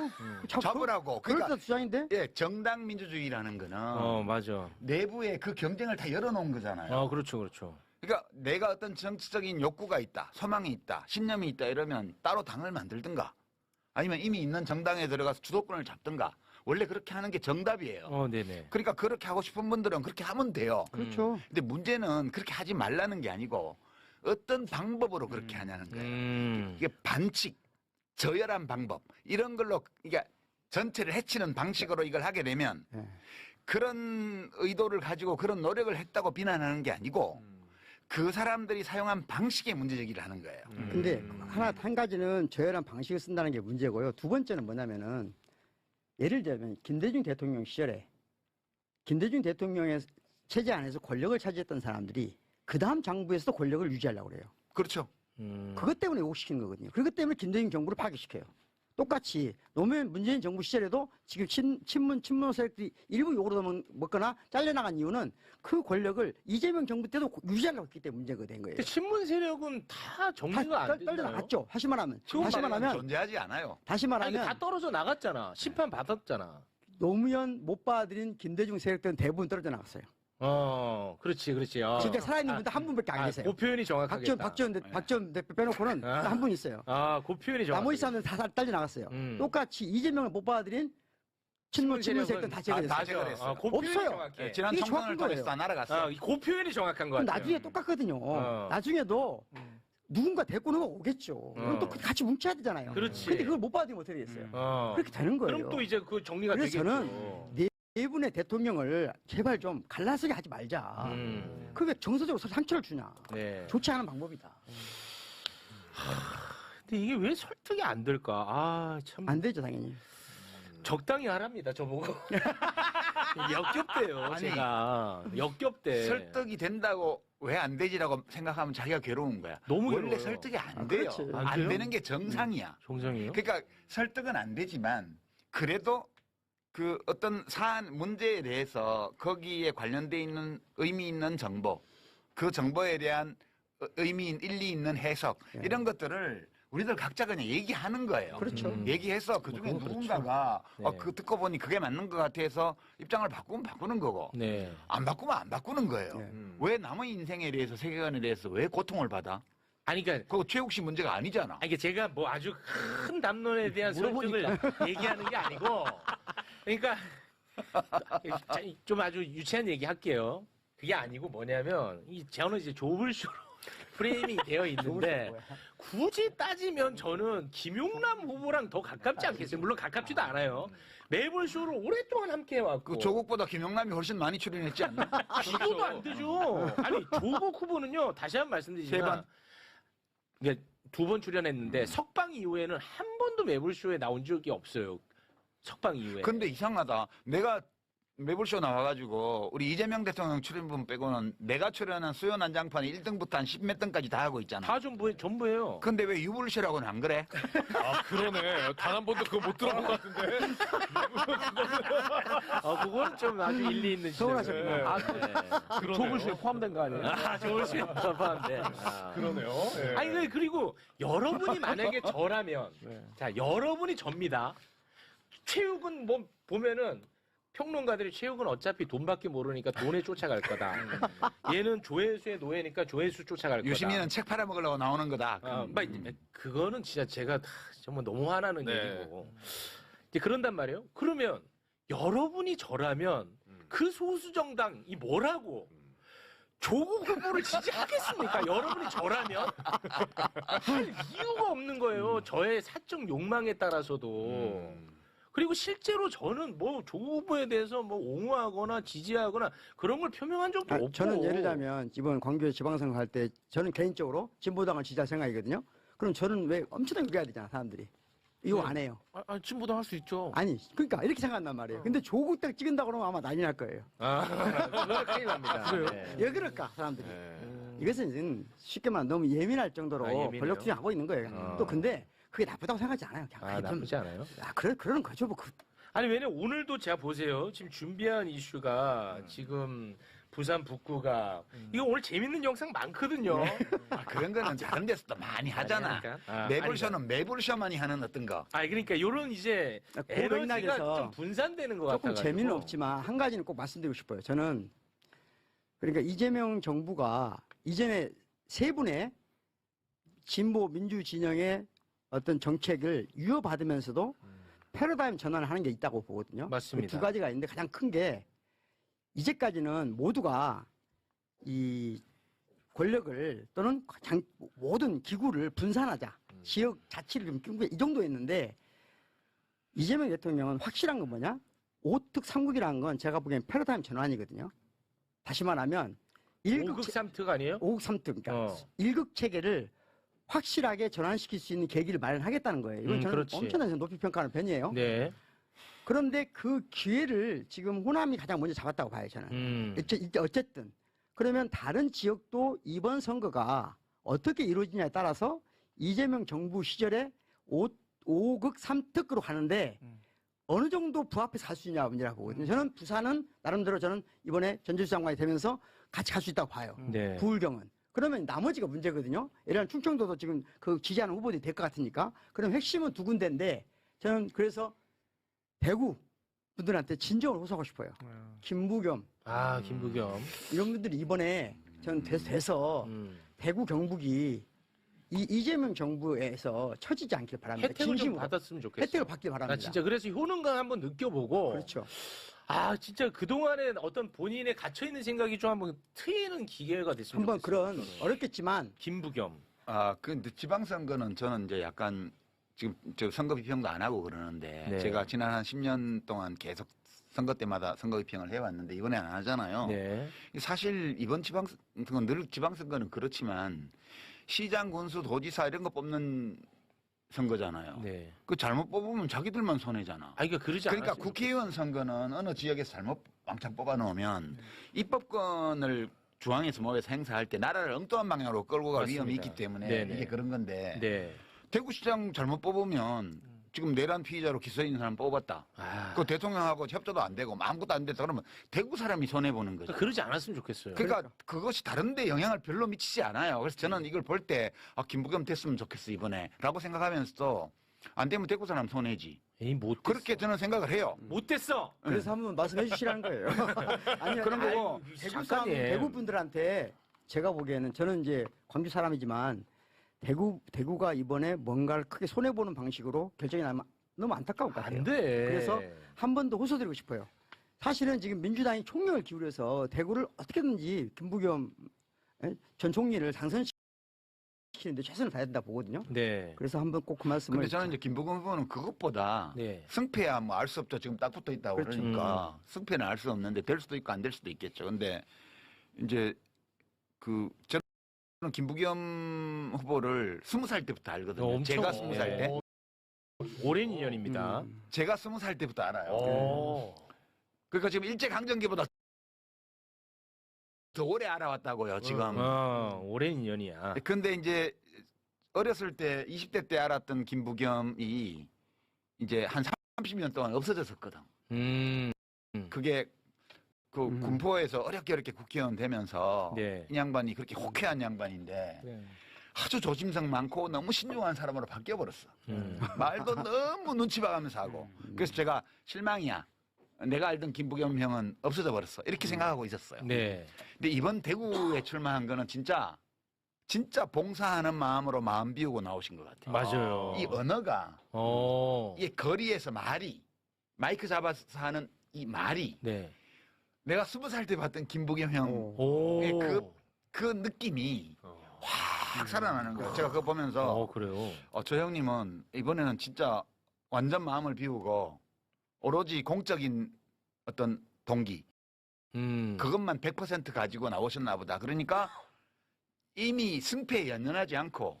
잡으라고. 그럴 그러니까 때 주장인데. 예, 정당 민주주의라는 거는 맞아. 내부에 그 경쟁을 다 열어놓은 거잖아요. 그렇죠, 그렇죠. 그러니까 내가 어떤 정치적인 욕구가 있다, 소망이 있다, 신념이 있다 이러면 따로 당을 만들든가 아니면 이미 있는 정당에 들어가서 주도권을 잡든가 원래 그렇게 하는 게 정답이에요. 네네. 그러니까 그렇게 하고 싶은 분들은 그렇게 하면 돼요. 그렇죠. 근데 문제는 그렇게 하지 말라는 게 아니고 어떤 방법으로 그렇게 하냐는 거예요. 이게 반칙, 저열한 방법 이런 걸로 이게 전체를 해치는 방식으로 이걸 하게 되면 네. 그런 의도를 가지고 그런 노력을 했다고 비난하는 게 아니고 그 사람들이 사용한 방식에 문제제기를 하는 거예요. 근데 한 가지는 저열한 방식을 쓴다는 게 문제고요. 두 번째는 뭐냐면은 예를 들면 김대중 대통령 시절에 김대중 대통령의 체제 안에서 권력을 차지했던 사람들이 그 다음 정부에서도 권력을 유지하려고 그래요. 그렇죠. 그것 때문에 왜곡시키는 거거든요. 그것 때문에 김대중 정부를 파괴시켜요. 똑같이 노무현 문재인 정부 시절에도 지금 친문 세력들이 일부 욕으로 먹거나 잘려나간 이유는 그 권력을 이재명 정부 때도 유지하려고 했기 때문에 문제가 된 거예요. 근데 친문 세력은 다 정리가 안 됐나요? 떨려나갔죠. 다시 말하면 존재하지 않아요. 다시 말하면 다 떨어져 나갔잖아. 심판 받았잖아. 노무현 못 받아들인 김대중 세력들은 대부분 떨어져 나갔어요. 그렇지. 그러니까 살아있는 분들 한 분밖에 안 계세요. 그 표현이 정확하겠다. 박지원 대표 빼놓고는 한 분 있어요. 그 표현이 정확하겠다. 나머지 사람들은 다 떨려 나갔어요. 똑같이 이재명을 못 받아들인 친문 세력들은 다 제거됐어요. 다 제거됐어요. 그 표현이 없어요. 정확해. 지난 이게 총선을 정확한 거예요. 통해서 다 날아갔어요. 그 표현이 정확한 것 그럼 같아요. 나중에 똑같거든요. 나중에도 누군가 데리고 오는 거 오겠죠. 그럼 또 같이 뭉쳐야 되잖아요. 그렇지. 근데 그걸 못 받으면 어떻게 되겠어요? 그렇게 되는 거예요. 그럼 또 이제 그 정리가 그래서 되겠죠. 저는 네 분의 대통령을 제발 좀 갈라서게 하지 말자. 그게 정서적으로 상처를 주냐. 네. 좋지 않은 방법이다. 근데 이게 왜 설득이 안 될까? 참. 안 되죠, 당연히. 적당히 하랍니다, 저보고. 역겹대요, 아니, 제가. 역겹대. 설득이 된다고 왜 안 되지라고 생각하면 자기가 괴로운 거야. 너무 원래 괴로워요. 설득이 안 돼요. 그렇지. 안 돼요? 되는 게 정상이야. 정상이에요? 그러니까 설득은 안 되지만 그래도 그 어떤 사안 문제에 대해서 거기에 관련돼 있는 의미 있는 정보, 그 정보에 대한 일리 있는 해석 이런 것들을 우리들 각자 그냥 얘기하는 거예요. 그렇죠. 얘기해서 그 중에 누군가가 네. 그 듣고 보니 그게 맞는 것 같아서 입장을 바꾸면 바꾸는 거고 네. 안 바꾸면 안 바꾸는 거예요. 네. 왜 남의 인생에 대해서 세계관에 대해서 왜 고통을 받아? 아니, 그러니까. 그거 최욱 씨 문제가 아니잖아. 아니, 제가 뭐 아주 큰 담론에 대한 설득을 얘기하는 게 아니고, 그러니까, 좀 아주 유치한 얘기 할게요. 그게 아니고 뭐냐면, 저는 이제 조블쇼로 프레이밍이 되어 있는데, 굳이 따지면 저는 김용남 후보랑 더 가깝지 않겠어요? 물론 가깝지도 않아요. 매번 쇼를 오랫동안 함께 해왔고. 그 조국보다 김용남이 훨씬 많이 출연했지 않나? 비교도 안 되죠. 아니, 조국 후보는요, 다시 한 번 말씀드리지만, 이게 2번 출연했는데, 석방 이후에는 한 번도 매불쇼에 나온 적이 없어요. 석방 이후에. 근데 이상하다. 내가 매불쇼 나와가지고 우리 이재명 대통령 출연분 빼고는 내가 출연한 수요 난장판에 1등부터 한 10몇 등까지 다 하고 있잖아. 다 전부예요. 근데 왜 유불쇼라고는 안 그래? 그러네. 단 한 번도 그거 못 들어본 것 같은데. 그건 좀 아주 일리 있는 서운하셨구나. 네. 조불쇼에 포함된 거 아니에요? 조불쇼에 포함돼. 그러네요. 예. 아니, 그리고 여러분이 만약에 저라면, 자, 여러분이 접니다. 체육은 뭐, 보면은, 평론가들이 체육은 어차피 돈밖에 모르니까 돈에 쫓아갈 거다. 얘는 조회수의 노예니까 조회수 쫓아갈 거다. 유시민은 책 팔아먹으려고 나오는 거다. 그거는 진짜 제가 정말 너무 화나는 네. 얘기고. 이제 그런단 말이에요. 그러면 여러분이 저라면 그 소수 정당이 뭐라고 조국 후보를 지지하겠습니까? 여러분이 저라면 할 이유가 없는 거예요. 저의 사적 욕망에 따라서도. 그리고 실제로 저는 뭐 조국 후보에 대해서 뭐 옹호하거나 지지하거나 그런 걸 표명한 적도 없고. 저는 예를 들면 이번 광주에 지방선거 할 때 저는 개인적으로 진보당을 지지할 생각이거든요. 그럼 저는 왜 엄청나게 욕해야 되잖아, 사람들이. 이거 안 해요. 진보당 할 수 있죠. 아니, 그러니까 이렇게 생각한단 말이에요. 근데 조국 딱 찍은다 그러면 아마 난리 날 거예요. 그건 큰일 납니다. 그래요? 네. 왜 그럴까, 사람들이. 예. 이것은 쉽게 말하면 너무 예민할 정도로 예민해요? 권력 투쟁하고 있는 거예요. 또 근데 그게 나쁘다고 생각하지 않아요. 그냥 그게 좀- 나쁘지 않아요? 그러는 거죠. 뭐 아니 왜냐면 오늘도 제가 보세요. 지금 준비한 이슈가 지금 부산 북구가 이거 오늘 재밌는 영상 많거든요. 그런 거는 다른 데서도 많이 하잖아. 그러니까? 매불쇼는 매불쇼만이 하는 어떤 거. 그러니까 요런 이제 그 에너지가 맥락에서 좀 분산되는 것 조금 같아요. 재미는 없지만 한 가지는 꼭 말씀드리고 싶어요. 저는 그러니까 이재명 정부가 이전에 세 분의 진보 민주 진영의 어떤 정책을 유효받으면서도 패러다임 전환을 하는 게 있다고 보거든요. 맞습니다. 두 가지가 있는데 가장 큰 게 이제까지는 모두가 이 권력을 또는 모든 기구를 분산하자. 지역 자치를 좀 끼고 이 정도였는데 이재명 대통령은 확실한 건 뭐냐? 5특 3국이라는 건 제가 보기엔 패러다임 전환이거든요. 다시 말하면 1급 3특 아니에요? 5국 3특, 그러니까 1급 체계를 확실하게 전환시킬 수 있는 계기를 마련하겠다는 거예요. 이건 저는 그렇지. 엄청나게 높이 평가하는 편이에요. 네. 그런데 그 기회를 지금 호남이 가장 먼저 잡았다고 봐요, 저는. 어쨌든. 그러면 다른 지역도 이번 선거가 어떻게 이루어지냐에 따라서 이재명 정부 시절에 5급 3특으로 가는데 어느 정도 부합해서 갈 수 있냐 문제라고 보거든요. 저는 부산은 나름대로 저는 이번에 전주시 장관이 되면서 같이 갈 수 있다고 봐요. 네. 부울경은. 그러면 나머지가 문제거든요. 예를 들면 충청도도 지금 그 지지하는 후보들이 될 것 같으니까. 그럼 핵심은 두 군데인데 저는 그래서 대구 분들한테 진정을 호소하고 싶어요. 김부겸 김부겸. 이런 분들이 이번에 저는 돼서 대구 경북이 이재명 정부에서 처지지 않길 바랍니다. 혜택을 좀 진심으로. 받았으면 좋겠어. 혜택을 받길 바랍니다. 나 진짜 그래서 효능감 한번 느껴보고. 그렇죠. 진짜 그동안에 어떤 본인의 갇혀있는 생각이 좀 한번 트이는 기회가 됐으면 한번 좋겠어요. 그런 어렵겠지만 김부겸. 근데 지방선거는 저는 이제 약간 지금 저 선거 비평도 안 하고 그러는데 네. 제가 지난 한 10년 동안 계속 선거 때마다 선거 비평을 해왔는데 이번에 안 하잖아요. 네. 사실 이번 지방선거 늘 지방선거는 그렇지만 시장, 군수, 도지사 이런 거 뽑는 선거잖아요. 네. 그 잘못 뽑으면 자기들만 손해잖아. 그러니까 그러지 그러니까 않았으면 국회의원 선거는 어느 지역에서 잘못 왕창 뽑아놓으면 입법권을 중앙에서 모여서 행사할 때 나라를 엉뚱한 방향으로 끌고 갈 맞습니다. 위험이 있기 때문에 네네. 이게 그런 건데 네. 대구시장 잘못 뽑으면 지금 내란 피의자로 기소해 있는 사람 뽑았다. 그 대통령하고 협조도 안 되고 아무것도 안 됐다 그러면 대구 사람이 손해보는 거죠. 그러지 않았으면 좋겠어요. 그러니까 그것이 다른 데 영향을 별로 미치지 않아요. 그래서 저는 이걸 볼 때 김부겸 됐으면 좋겠어 이번에 라고 생각하면서도 안 되면 대구 사람 손해지. 못 그렇게 저는 생각을 해요. 못됐어. 그래서 한번 말씀해 주시라는 거예요. 아니 그런 거고 대구 사람, 대구 분들한테 제가 보기에는 저는 이제 광주 사람이지만 대구가 이번에 뭔가를 크게 손해 보는 방식으로 결정이 나면 너무 안타까울 것 같아요. 안 돼. 그래서 한 번 더 호소드리고 싶어요. 사실은 지금 민주당이 총력을 기울여서 대구를 어떻게든지 김부겸 전 총리를 당선시키는데 최선을 다해야 된다 보거든요. 네. 그래서 한번 꼭 그 말씀을. 근데 저는 이제 김부겸 후보는 그것보다 네. 승패야 뭐 알 수 없죠. 지금 딱 붙어 있다고 그렇죠. 그러니까 승패는 알 수 없는데 될 수도 있고 안 될 수도 있겠죠. 근데 이제 저는 김부겸 후보를 20살 때부터 알거든요. 엄청 제가 20살 때. 오랜 인연입니다. 제가 20살 때부터 알아요. 오. 그러니까 지금 일제강점기보다 더 오래 알아왔다고요, 지금. 오랜 인연이야. 근데 이제 어렸을 때 20대 때 알았던 김부겸이 이제 한 30년 동안 없어졌었거든. 그게 그 군포에서 어렵게 국회의원 되면서 네. 이 양반이 그렇게 호쾌한 양반인데 아주 조심성 많고 너무 신중한 사람으로 바뀌어버렸어. 말도 너무 눈치 봐가면서 하고. 그래서 제가 실망이야. 내가 알던 김부겸 형은 없어져 버렸어. 이렇게 생각하고 있었어요. 네. 근데 이번 대구에 출마한 거는 진짜 봉사하는 마음으로 마음 비우고 나오신 것 같아요. 맞아요. 이 언어가 이 거리에서 마이크 잡아서 하는 이 말이 네. 내가 20살 때 봤던 김부겸 형 오. 그 느낌이 확 살아나는 거예요. 제가 그거 보면서 그래요. 저 형님은 이번에는 진짜 완전 마음을 비우고 오로지 공적인 어떤 동기 그것만 100% 가지고 나오셨나 보다. 그러니까 이미 승패에 연연하지 않고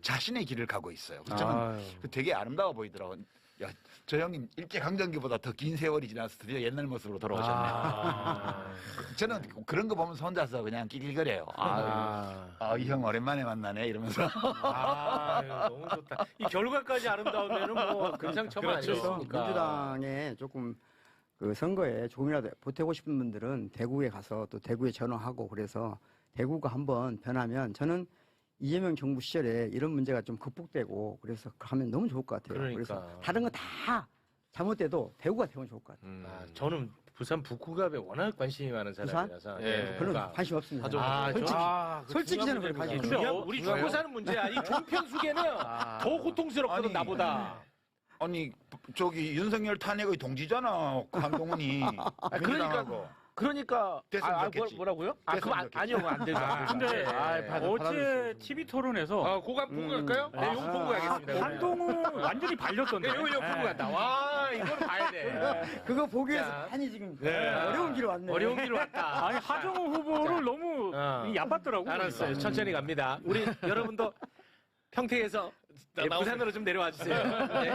자신의 길을 가고 있어요. 저는 되게 아름다워 보이더라고요. 야, 저 형님 일제강점기보다 더 긴 세월이 지나서 드디어 옛날 모습으로 돌아오셨네. 저는 그런 거 보면서 혼자서 그냥 낄낄거려요. 이 형 오랜만에 만나네 이러면서. 너무 좋다. 이 결과까지 아름다우면은 뭐 금상첨화 아니겠습니까? 민주당에 조금 그 선거에 조금이라도 보태고 싶은 분들은 대구에 가서 또 대구에 전화하고 그래서 대구가 한번 변하면 저는 이재명 정부 시절에 이런 문제가 좀 극복되고 그래서 하면 너무 좋을 것 같아요. 그러니까. 그래서 다른 거 다 잘못돼도 대구가 되면 좋을 것 같아요. 저는 부산 북구갑에 워낙 관심이 많은 사람이라서. 예. 별로 관심 없습니다. 솔직히 저는 그래 관심 근데 없어요. 우리 죽고 사는 문제야. 이 종편숙에는 더 고통스럽거든 아니, 나보다. 아니 저기 윤석열 탄핵의 동지잖아 한동훈이. 그러니까 됐으면 좋겠지. 뭐라고요? 됐으면 그럼 아니요, 그건 안 되죠. 근데 받아주세요. 어제 TV 토론에서 고갑 보고 갈까요? 네, 요거 보고 가겠습니다. 한동훈 완전히 발렸던데. 네, 요거 보고 갔다. 와, 이걸 봐야 돼. 그거 보기 위해서 자. 많이 지금 네. 어려운 길을 왔네. 어려운 길을 왔다. 아니 하정우 후보를 너무 얕봤더라고. 알았어요. 천천히 갑니다. 우리 여러분도 평택에서 부산으로 좀 내려와 주세요. 네.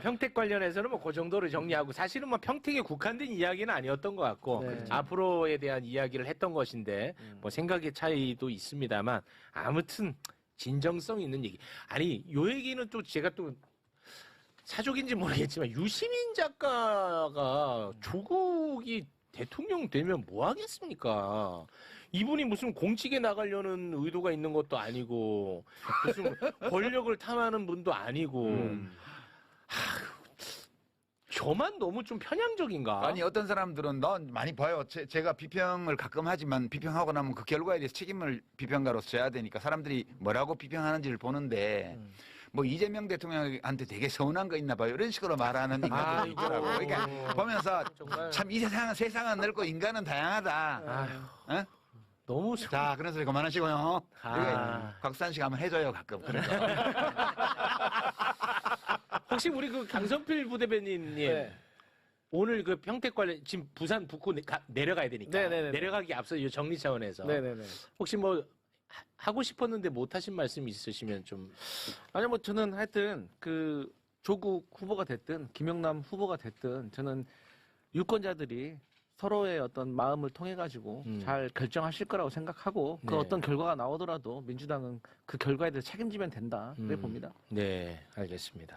평택 관련해서는 뭐 그 정도로 정리하고 사실은 뭐 평택에 국한된 이야기는 아니었던 것 같고 네. 앞으로에 대한 이야기를 했던 것인데 뭐 생각의 차이도 있습니다만 아무튼 진정성 있는 얘기. 아니 요 얘기는 또 제가 또 사족인지 모르겠지만 유시민 작가가 조국이 대통령 되면 뭐 하겠습니까? 이분이 무슨 공직에 나가려는 의도가 있는 것도 아니고 무슨 권력을 탐하는 분도 아니고 저만 너무 좀 편향적인가? 아니 어떤 사람들은 넌 많이 봐요. 제가 비평을 가끔 하지만 비평하고 나면 그 결과에 대해서 책임을 비평가로서 져야 되니까 사람들이 뭐라고 비평하는지를 보는데 뭐 이재명 대통령한테 되게 서운한 거 있나 봐요. 이런 식으로 말하는 인간들이 있더라고. 그러니까 보면서 정말. 참 이 세상은 넓고 인간은 다양하다. 어? 너무 자, 그런 소리 그만하시고요. 아. 이게 곽수산 씨가 한번 해줘요 가끔. 그런 거. 혹시 우리 그 강성필 부대변인님 오늘 그 평택 관련 지금 부산 북구 내려가야 되니까 네네네. 내려가기 앞서 이 정리 차원에서 네네네. 혹시 뭐 하고 싶었는데 못 하신 말씀 있으시면 좀 아니 뭐 저는 하여튼 그 조국 후보가 됐든 김영남 후보가 됐든 저는 유권자들이 서로의 어떤 마음을 통해 가지고 잘 결정하실 거라고 생각하고 그 네. 어떤 결과가 나오더라도 민주당은 그 결과에 대해서 책임지면 된다 그래 봅니다. 네, 알겠습니다.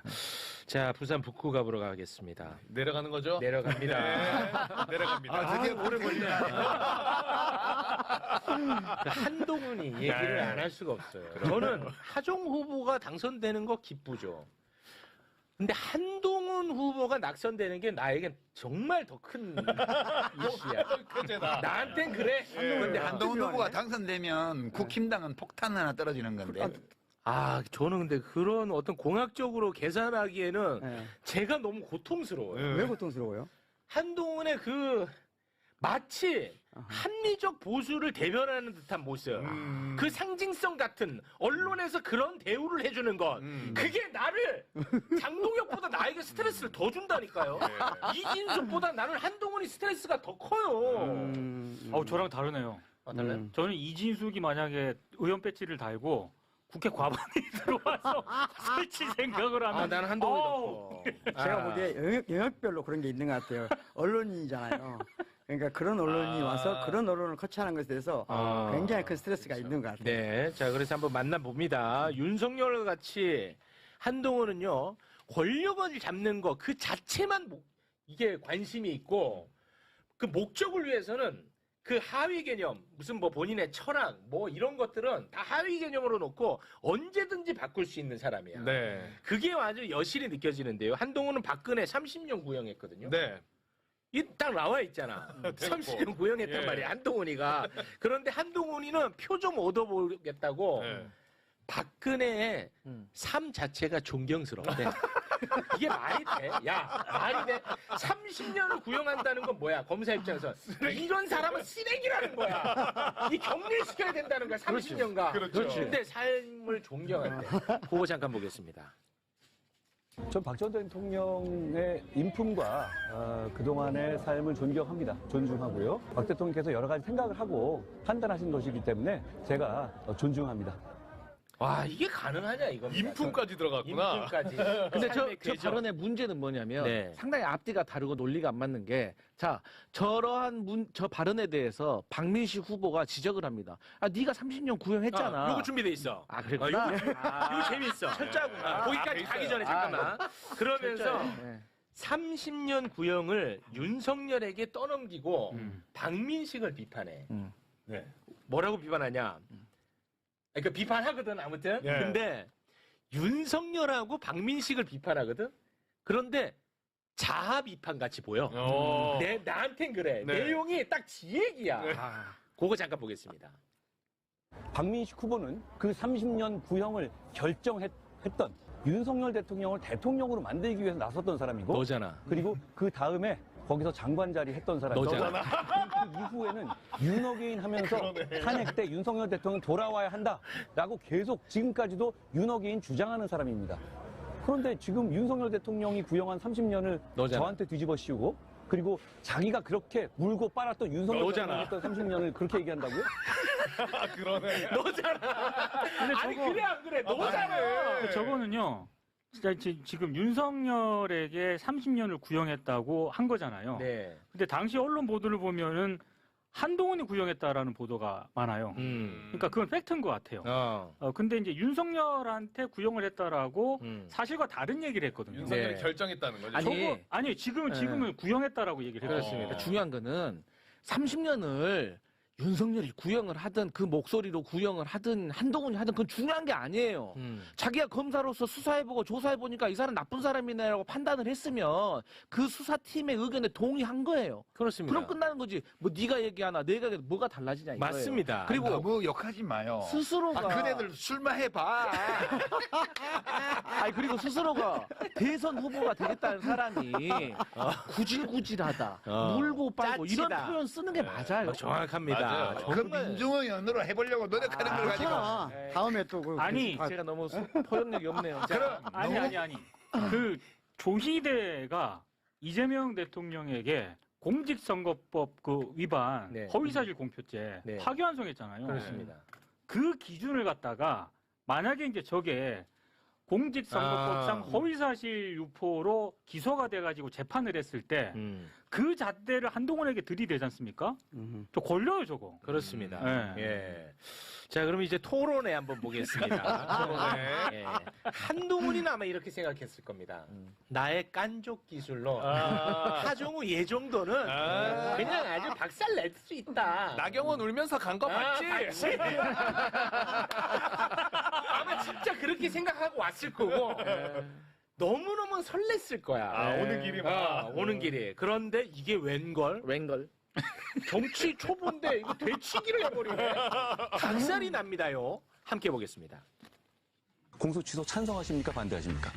자, 부산 북구갑으로 가겠습니다. 내려가는 거죠? 내려갑니다. 내려갑니다. 되게 오래 걸리네. 그 한동훈이 얘기를 안 할 수가 없어요. 저는 하정 후보가 당선되는 거 기쁘죠. 근데 한동훈 후보가 낙선되는 게 나에겐 정말 더 큰 이슈야. 나한텐 그래. 근데 한동훈 후보가 당선되면 국힘당은 폭탄 하나 떨어지는 건데. 저는 근데 그런 어떤 공학적으로 계산하기에는 네. 제가 너무 고통스러워요. 왜 고통스러워요? 한동훈의 그 마치 합리적 보수를 대변하는 듯한 모습, 그 상징성 같은 언론에서 그런 대우를 해주는 것, 그게 나를 장동혁보다 나에게 스트레스를 더 준다니까요. 이진숙보다 나는 한동훈이 스트레스가 더 커요. 저랑 다르네요. 달라요? 저는 이진숙이 만약에 의원 배지를 달고 국회 과반이 들어와서 설치 생각을 하면 나는 한동훈이 더 커. 제가 보기에 영역별로 그런 게 있는 것 같아요. 언론인이잖아요. 그러니까 그런 언론이 와서 그런 언론을 거쳐하는 것에 대해서 굉장히 큰 스트레스가 있는 것 같아요. 네, 자 그래서 한번 만나봅니다. 윤석열 같이 한동훈은요 권력을 잡는 거 그 자체만 이게 관심이 있고 그 목적을 위해서는 그 하위 개념 무슨 뭐 본인의 철학 뭐 이런 것들은 다 하위 개념으로 놓고 언제든지 바꿀 수 있는 사람이야. 네. 그게 아주 여실히 느껴지는데요. 한동훈은 박근혜 30년 구형했거든요. 네. 이 딱 나와 있잖아. 30년 구형했단 예. 말이야, 한동훈이가. 그런데 한동훈이는 표 좀 얻어보겠다고 네. 박근혜의 삶 자체가 존경스럽대. 이게 말이 돼? 야, 말이 돼? 30년을 구형한다는 건 뭐야, 검사 입장에서. 이런 사람은 쓰레기라는 거야. 이 격리시켜야 된다는 거야, 30년간. 그렇죠. 근데 삶을 존경한대. 그거 잠깐 보겠습니다. 전 박 전 대통령의 인품과 그동안의 삶을 존경합니다. 존중하고요. 박 대통령께서 여러 가지 생각을 하고 판단하신 것이기 때문에 제가 존중합니다. 와 이게 가능하냐 이겁니다. 인품까지 들어갔구나. 인품까지. 근데 저 삶의 궤적. 발언의 문제는 뭐냐면 네. 상당히 앞뒤가 다르고 논리가 안 맞는 게 자 저러한 저 발언에 대해서 박민식 후보가 지적을 합니다. 아 네가 30년 구형했잖아. 요거 준비돼 있어. 아 그랬구나. 이거 재밌어. 철자구나. 거기까지 가기 전에 잠깐만. 그러면서 네. 30년 구형을 윤석열에게 떠넘기고 박민식을 비판해. 네. 뭐라고 비판하냐? 그러니까 비판하거든 아무튼. 네. 근데 윤석열하고 박민식을 비판하거든. 그런데 자아 비판 같이 보여. 나한텐 그래. 네. 내용이 딱 지 얘기야. 그거 잠깐 보겠습니다. 박민식 후보는 그 30년 구형을 결정했던 윤석열 대통령을 대통령으로 만들기 위해서 나섰던 사람이고 너잖아. 그리고 그 다음에 거기서 장관 자리 했던 사람이고 너잖아. 그 이후에는 윤어게인 하면서 탄핵 때 윤석열 대통령 돌아와야 한다라고 계속 지금까지도 윤어게인 주장하는 사람입니다. 그런데 지금 윤석열 대통령이 구형한 30년을 너잖아. 저한테 뒤집어 씌우고 그리고 자기가 그렇게 물고 빨았던 윤석열 너잖아. 대통령이 했던 30년을 그렇게 얘기한다고요? 그러네. 너잖아. 근데 아니 저거- 그래 안 그래? 너잖아. 저거는요. 진짜 지금 윤석열에게 30년을 구형했다고 한 거잖아요. 네. 근데 당시 언론 보도를 보면은 한동훈이 구형했다라는 보도가 많아요. 그러니까 그건 팩트인 것 같아요. 근데 이제 윤석열한테 구형을 했다라고 사실과 다른 얘기를 했거든요. 윤석열이 네. 결정했다는 거죠. 아니, 아니 지금은 구형했다라고 얘기를 했습니다. 그러니까 중요한 거는 30년을 윤석열이 구형을 하든 그 목소리로 구형을 하든 한동훈이 하든 그건 중요한 게 아니에요. 자기가 검사로서 수사해보고 조사해보니까 이 사람 나쁜 사람이네라고 판단을 했으면 그 수사팀의 의견에 동의한 거예요. 그렇습니다. 그럼 끝나는 거지. 뭐 네가 얘기하나 내가 얘기하나 뭐가 달라지냐 이거예요. 맞습니다. 그리고 너무 욕하지 마요. 스스로가 그네들 술만 해봐. 아니 그리고 스스로가 대선 후보가 되겠다는 사람이 구질구질하다, 물고 빨고 이런 짜치다. 표현 쓰는 게 맞아요. 정확합니다. 맞아요. 그 민중의 언어로 해보려고 노력하는 걸 가지고. 괜찮아. 다음에 또 그. 아니, 다- 제가 너무 포용력이 없네요. 그럼 아니. 그 조희대가 이재명 대통령에게 공직선거법 그 위반 네. 허위사실 공표죄 네. 파기환송했잖아요. 그렇습니다. 그 기준을 갖다가 만약에 이제 저게 공직선거법상 허위사실 유포로 기소가 돼가지고 재판을 했을 때 그 잣대를 한동훈에게 들이대지 않습니까? 저 걸려요 저거. 그렇습니다. 네. 예. 자, 그럼 이제 토론회 한번 보겠습니다. 토론회. 예. 한동훈이는 아마 이렇게 생각했을 겁니다. 나의 깐족 기술로 하정우 얘 정도는 그냥 아주 박살 낼 수 있다. 나경원 울면서 간 거 맞지? 맞지? 아마 진짜 그렇게 생각하고 왔을 거고 너무너무 설렜을 거야. 오는 길이 막. 오는 길이. 그런데 이게 웬걸? 웬걸? 정치 초보인데 이거 되치기를 해버리네. 박살이 납니다요. 함께 보겠습니다. 공소 취소 찬성하십니까? 반대하십니까?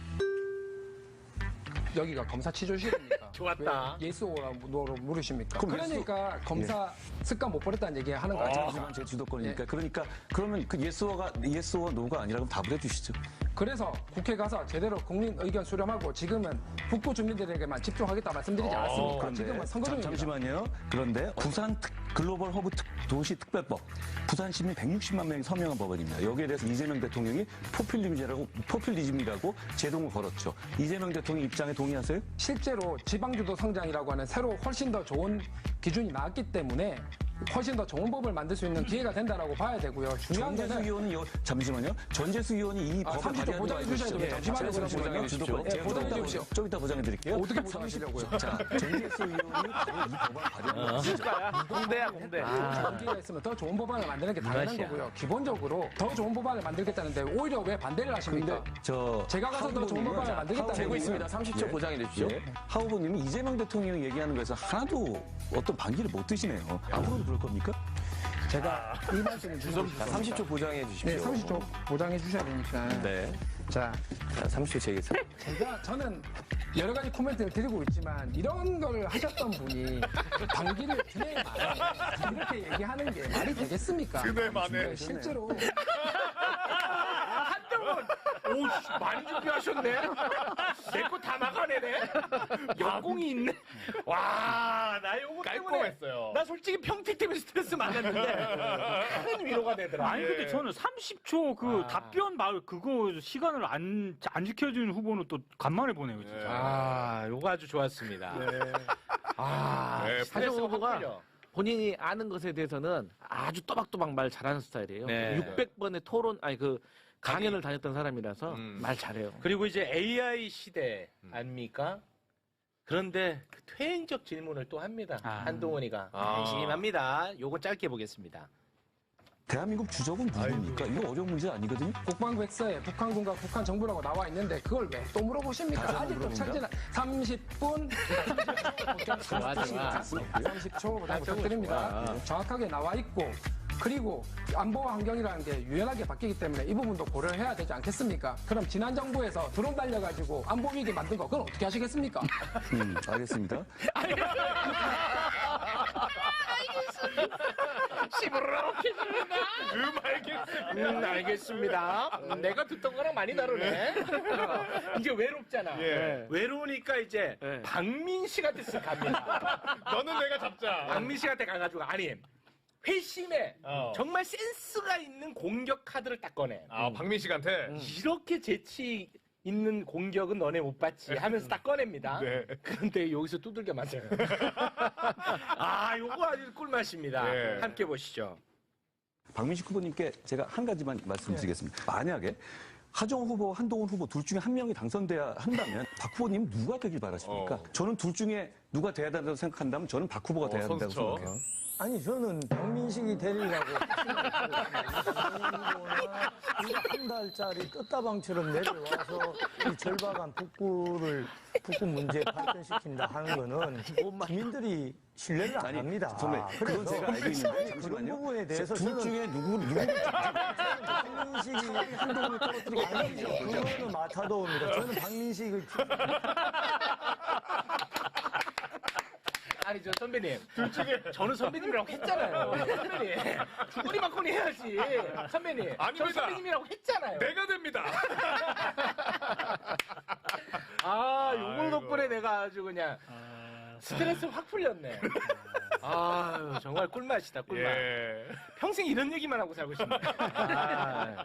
여기가 검사 취조실입니까? 좋았다. 왜 예스 오라 노로 물으십니까? 그럼 그러니까 검사 습관 못 버렸다는 얘기 하는 거 아니에요? 하지만 제 주도권이니까. 그러니까 그러면 그 예스와 노가 아니라 그럼 답을 해주시죠. 그래서 국회 가서 제대로 국민 의견 수렴하고 지금은 북부 주민들에게만 집중하겠다 말씀드리지 않았습니까? 지금은 선거 중입니다. 잠시만요. 그런데 부산 글로벌 허브 도시 특별법, 부산 시민 160만 명이 서명한 법안입니다. 여기에 대해서 이재명 대통령이 포퓰리즘이라고 제동을 걸었죠. 이재명 대통령 입장에 동의하세요? 실제로 지방주도 성장이라고 하는 새로 훨씬 더 좋은 기준이 나왔기 때문에 훨씬 더 좋은 법을 만들 수 있는 기회가 된다라고 봐야 되고요. 중요한 전재수 거는 의원이 잠시만요. 전재수 의원이 이 법을 30초 발의한 거 보장해 알고 주셔야 계시죠? 돼요. 잠시만요. 잠시만요. 주도권. 예, 보장해 주십시오. 좀 이따 보장해 드릴게요. 어떻게 보장하시려고요? 자, 전재수 의원이 바로 이 법을 발의한 거죠. 공대야 공대. 좋은 기회가 있으면 더 좋은 법안을 만드는 게 당연한 맛이야. 거고요. 기본적으로 더 좋은 법안을 만들겠다는데 오히려 왜 반대를 하십니까? 저 제가 가서 더 좋은 법안을 만들겠다는 되고 얘기는 있습니다. 30초 보장해 주십시오. 하 후보님은 이재명 대통령이 얘기하는 거에서 하나도 어떤 반기를 못 드시네요. 앞으로도 그럴 겁니까? 제가 이 말씀을 주셨습니다. 30초 보장해 주십시오. 네, 30초 보장해 주셔야 되니까. 네. 자, 30초 제겠습니다. 저는 여러 가지 코멘트를 드리고 있지만 이런 걸 하셨던 분이 반기를 드네 만에 이렇게 얘기하는 게 말이 되겠습니까? 그네 만에. 실제로 한동훈 오, 많이 준비하셨네. 내 거 다 막아내네. 역공이 있네. 와, 나 요거 때문에 깔끔했어요. 나 솔직히 평택 때문에 스트레스 많았는데 큰 위로가 되더라. 아니 근데 저는 30초 그 답변 말 그거 시간을 안 지켜주는 후보는 또 간만에 보네요 진짜. 아, 요거 아주 좋았습니다. 아, 네, 스트레스가 하정우 확 후보가 풀려. 본인이 아는 것에 대해서는 아주 또박또박 말 잘하는 스타일이에요. 네. 600번의 토론, 강연을 다녔던 사람이라서 말 잘해요. 그리고 이제 AI 시대 아닙니까? 그런데 그 퇴행적 질문을 또 합니다. 한동훈이가. 심합니다. 요거 짧게 보겠습니다. 대한민국 주적은 누굽니까? 이거 어려운 문제 아니거든요. 국방부 엑스에 북한군과 북한 정부라고 나와 있는데 그걸 왜 또 물어보십니까? 다시 한번 아직도 물어봅니다. 철저한 30분 30초 부탁드립니다. 정확하게 나와 있고 그리고 안보 환경이라는 게 유연하게 바뀌기 때문에 이 부분도 고려해야 되지 않겠습니까? 그럼 지난 정부에서 드론 달려가지고 안보 위기 만든 거 그건 어떻게 하시겠습니까? 알겠습니다. 알겠습니다. 내가 듣던 거랑 많이 다르네. 이제 외롭잖아. 예. 외로우니까 이제 박민 씨한테 쓱 갑니다. 너는 내가 잡자. 박민 씨한테 가가지고 아니 회심에 정말 센스가 있는 공격 카드를 딱 꺼내. 아, 박민 씨한테. 이렇게 재치 있는 공격은 너네 못 봤지 하면서 딱 꺼냅니다. 네. 그런데 여기서 두들겨 맞아요. 아, 요거 아주 꿀맛입니다. 네. 함께 보시죠. 박민식 후보님께 제가 한 가지만 말씀드리겠습니다. 만약에 하정우 후보, 한동훈 후보 둘 중에 한 명이 당선돼야 한다면 박 후보님 누가 되길 바라십니까? 저는 둘 중에 누가 돼야 된다고 생각한다면 저는 박 후보가 돼야 된다고 선수죠. 생각해요. 아니 저는 박민식이 되리라고 한 달짜리 끝다방처럼 내려와서 이 절박한 북구 문제 발전시킨다 하는 거는 국민들이 신뢰를 안 합니다. 선배, 그건 제가 알고 있는데 그런 잠시만요. 부분에 대해서 둘 중에 누구를 박민식이 한동훈을 떨어뜨리고 아니죠. 그거는 마타도입니다. 저는 박민식을 아니 저 선배님 둘 중에 저는 선배님이라고 했잖아요. 선배님 주거리 막거리 해야지. 선배님 저 아닙니다. 선배님이라고 했잖아요. 내가 됩니다. 아 요걸 아이고. 덕분에 내가 아주 그냥 스트레스 확 풀렸네. 아 정말 꿀맛이다 꿀맛. 예. 평생 이런 얘기만 하고 살고 싶네. 아,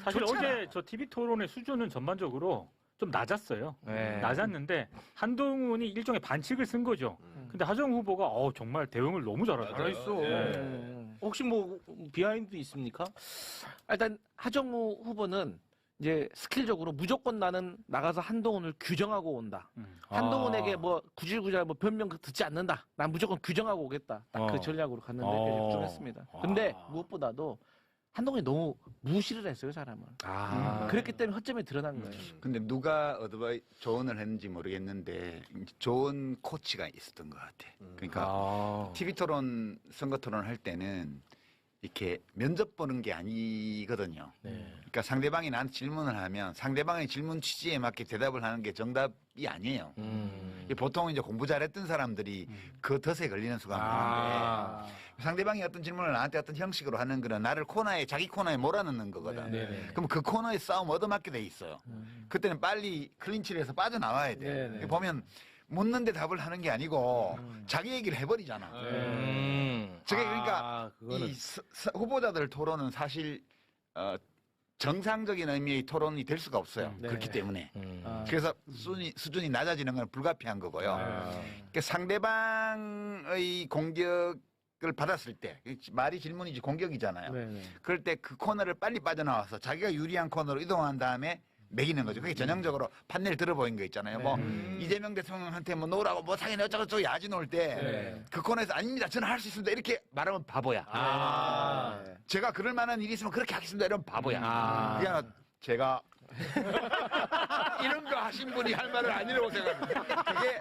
사실 좋잖아. 어제 저 TV 토론의 수준은 전반적으로 좀 낮았어요. 네. 낮았는데 한동훈이 일종의 반칙을 쓴 거죠. 근데 하정우 후보가 정말 대응을 너무 잘하더라고요. 잘했어. 예. 혹시 뭐 비하인드 있습니까? 일단 하정우 후보는 이제 스킬적으로 무조건 나는 나가서 한동훈을 규정하고 온다. 한동훈에게 뭐 구질구질 뭐 변명 듣지 않는다. 난 무조건 규정하고 오겠다. 딱 그 전략으로 갔는데 역전했습니다. 근데 무엇보다도 한동훈이 너무 무시를 했어요, 사람을. 그렇기 때문에 허점이 드러난 거예요. 근데 누가 조언을 했는지 모르겠는데 좋은 코치가 있었던 것 같아. 그러니까 TV 토론, 선거 토론 할 때는 이렇게 면접 보는 게 아니거든요. 그러니까 상대방이 나한테 질문을 하면 상대방의 질문 취지에 맞게 대답을 하는 게 정답이 아니에요. 보통 이제 공부 잘했던 사람들이 그 덫에 걸리는 수가 많은데 상대방이 어떤 질문을 나한테 어떤 형식으로 하는 거는 나를 자기 코너에 몰아넣는 거거든. 그럼 그 코너에 싸움 얻어맞게 돼 있어요. 그때는 빨리 클린치를 해서 빠져나와야 돼. 보면 묻는데 답을 하는 게 아니고 자기 얘기를 해버리잖아. 저게 그러니까 이 후보자들 토론은 사실 정상적인 의미의 토론이 될 수가 없어요. 그렇기 때문에. 그래서 수준이 낮아지는 건 불가피한 거고요. 그러니까 상대방의 공격을 받았을 때 말이 질문이지 공격이잖아요. 그럴 때 그 코너를 빨리 빠져나와서 자기가 유리한 코너로 이동한 다음에 매기는 거죠. 그게 전형적으로 판넬 들어보인 거 있잖아요. 뭐 이재명 대통령한테 뭐 놓으라고 뭐 당연히 어쩌고저쩌고 야지 놓을 때 그 코너에서 아닙니다. 저는 할 수 있습니다. 이렇게 말하면 바보야. 제가 그럴 만한 일이 있으면 그렇게 하겠습니다. 이러면 바보야. 그냥 제가 이런 거 하신 분이 할 말을 아니라고 생각합니다. 그게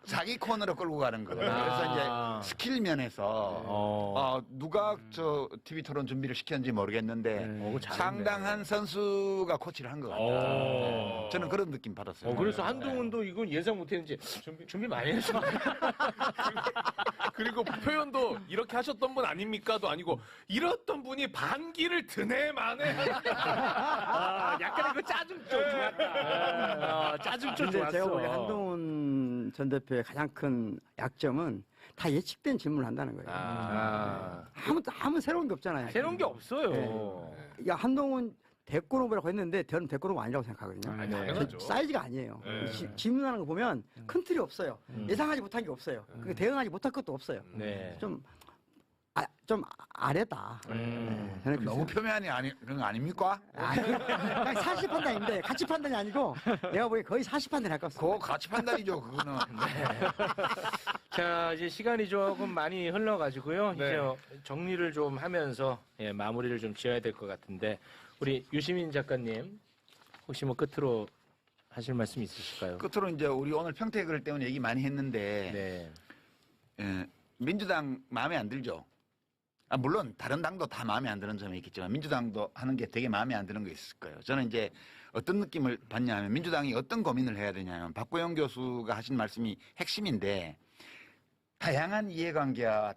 자기 코너로 끌고 가는 거예요. 그래서 이제 스킬 면에서 누가 저 TV 토론 준비를 시켰는지 모르겠는데 상당한 선수가 코치를 한 것 같아요. 저는 그런 느낌 받았어요. 그래서 한동훈도 이건 예상 못했는지 준비 많이 했어. 그리고 표현도 이렇게 하셨던 분 아닙니까도 아니고 이랬던 분이 반기를 드네 마네. 약간 그 짜증 좀 좋았다. 짜증 좀 근데 좋았어. 제가 보기에 한동훈 전 대표의 가장 큰 약점은 다 예측된 질문을 한다는 거예요. 아무 새로운 게 없잖아요. 새로운 게 없어요. 야, 한동훈 대권 후보라고 했는데 저는 대권 후보 아니라고 생각하거든요. 당연하죠. 사이즈가 아니에요. 네. 질문하는 거 보면 큰 틀이 없어요. 예상하지 못한 게 없어요. 그 대응하지 못할 것도 없어요. 네. 좀 아래다. 저는 너무 그렇게 표면이 그런 거 아닙니까? 그냥 사실 판단인데 가치 판단이 아니고 내가 보기에 거의 사실 판단에 가깝습니다. 그거 가치 판단이죠, 그거는. 자, 이제 시간이 조금 많이 흘러가지고요. 네. 이제 정리를 좀 하면서 마무리를 좀 지어야 될 것 같은데 우리 유시민 작가님 혹시 뭐 끝으로 하실 말씀 있으실까요? 끝으로 이제 우리 오늘 평택을 때문에 얘기 많이 했는데 네. 민주당 마음에 안 들죠. 물론 다른 당도 다 마음에 안 드는 점이 있겠지만 민주당도 하는 게 되게 마음에 안 드는 거 있을 거예요. 저는 이제 어떤 느낌을 받냐면 민주당이 어떤 고민을 해야 되냐면 박보영 교수가 하신 말씀이 핵심인데 다양한 이해관계와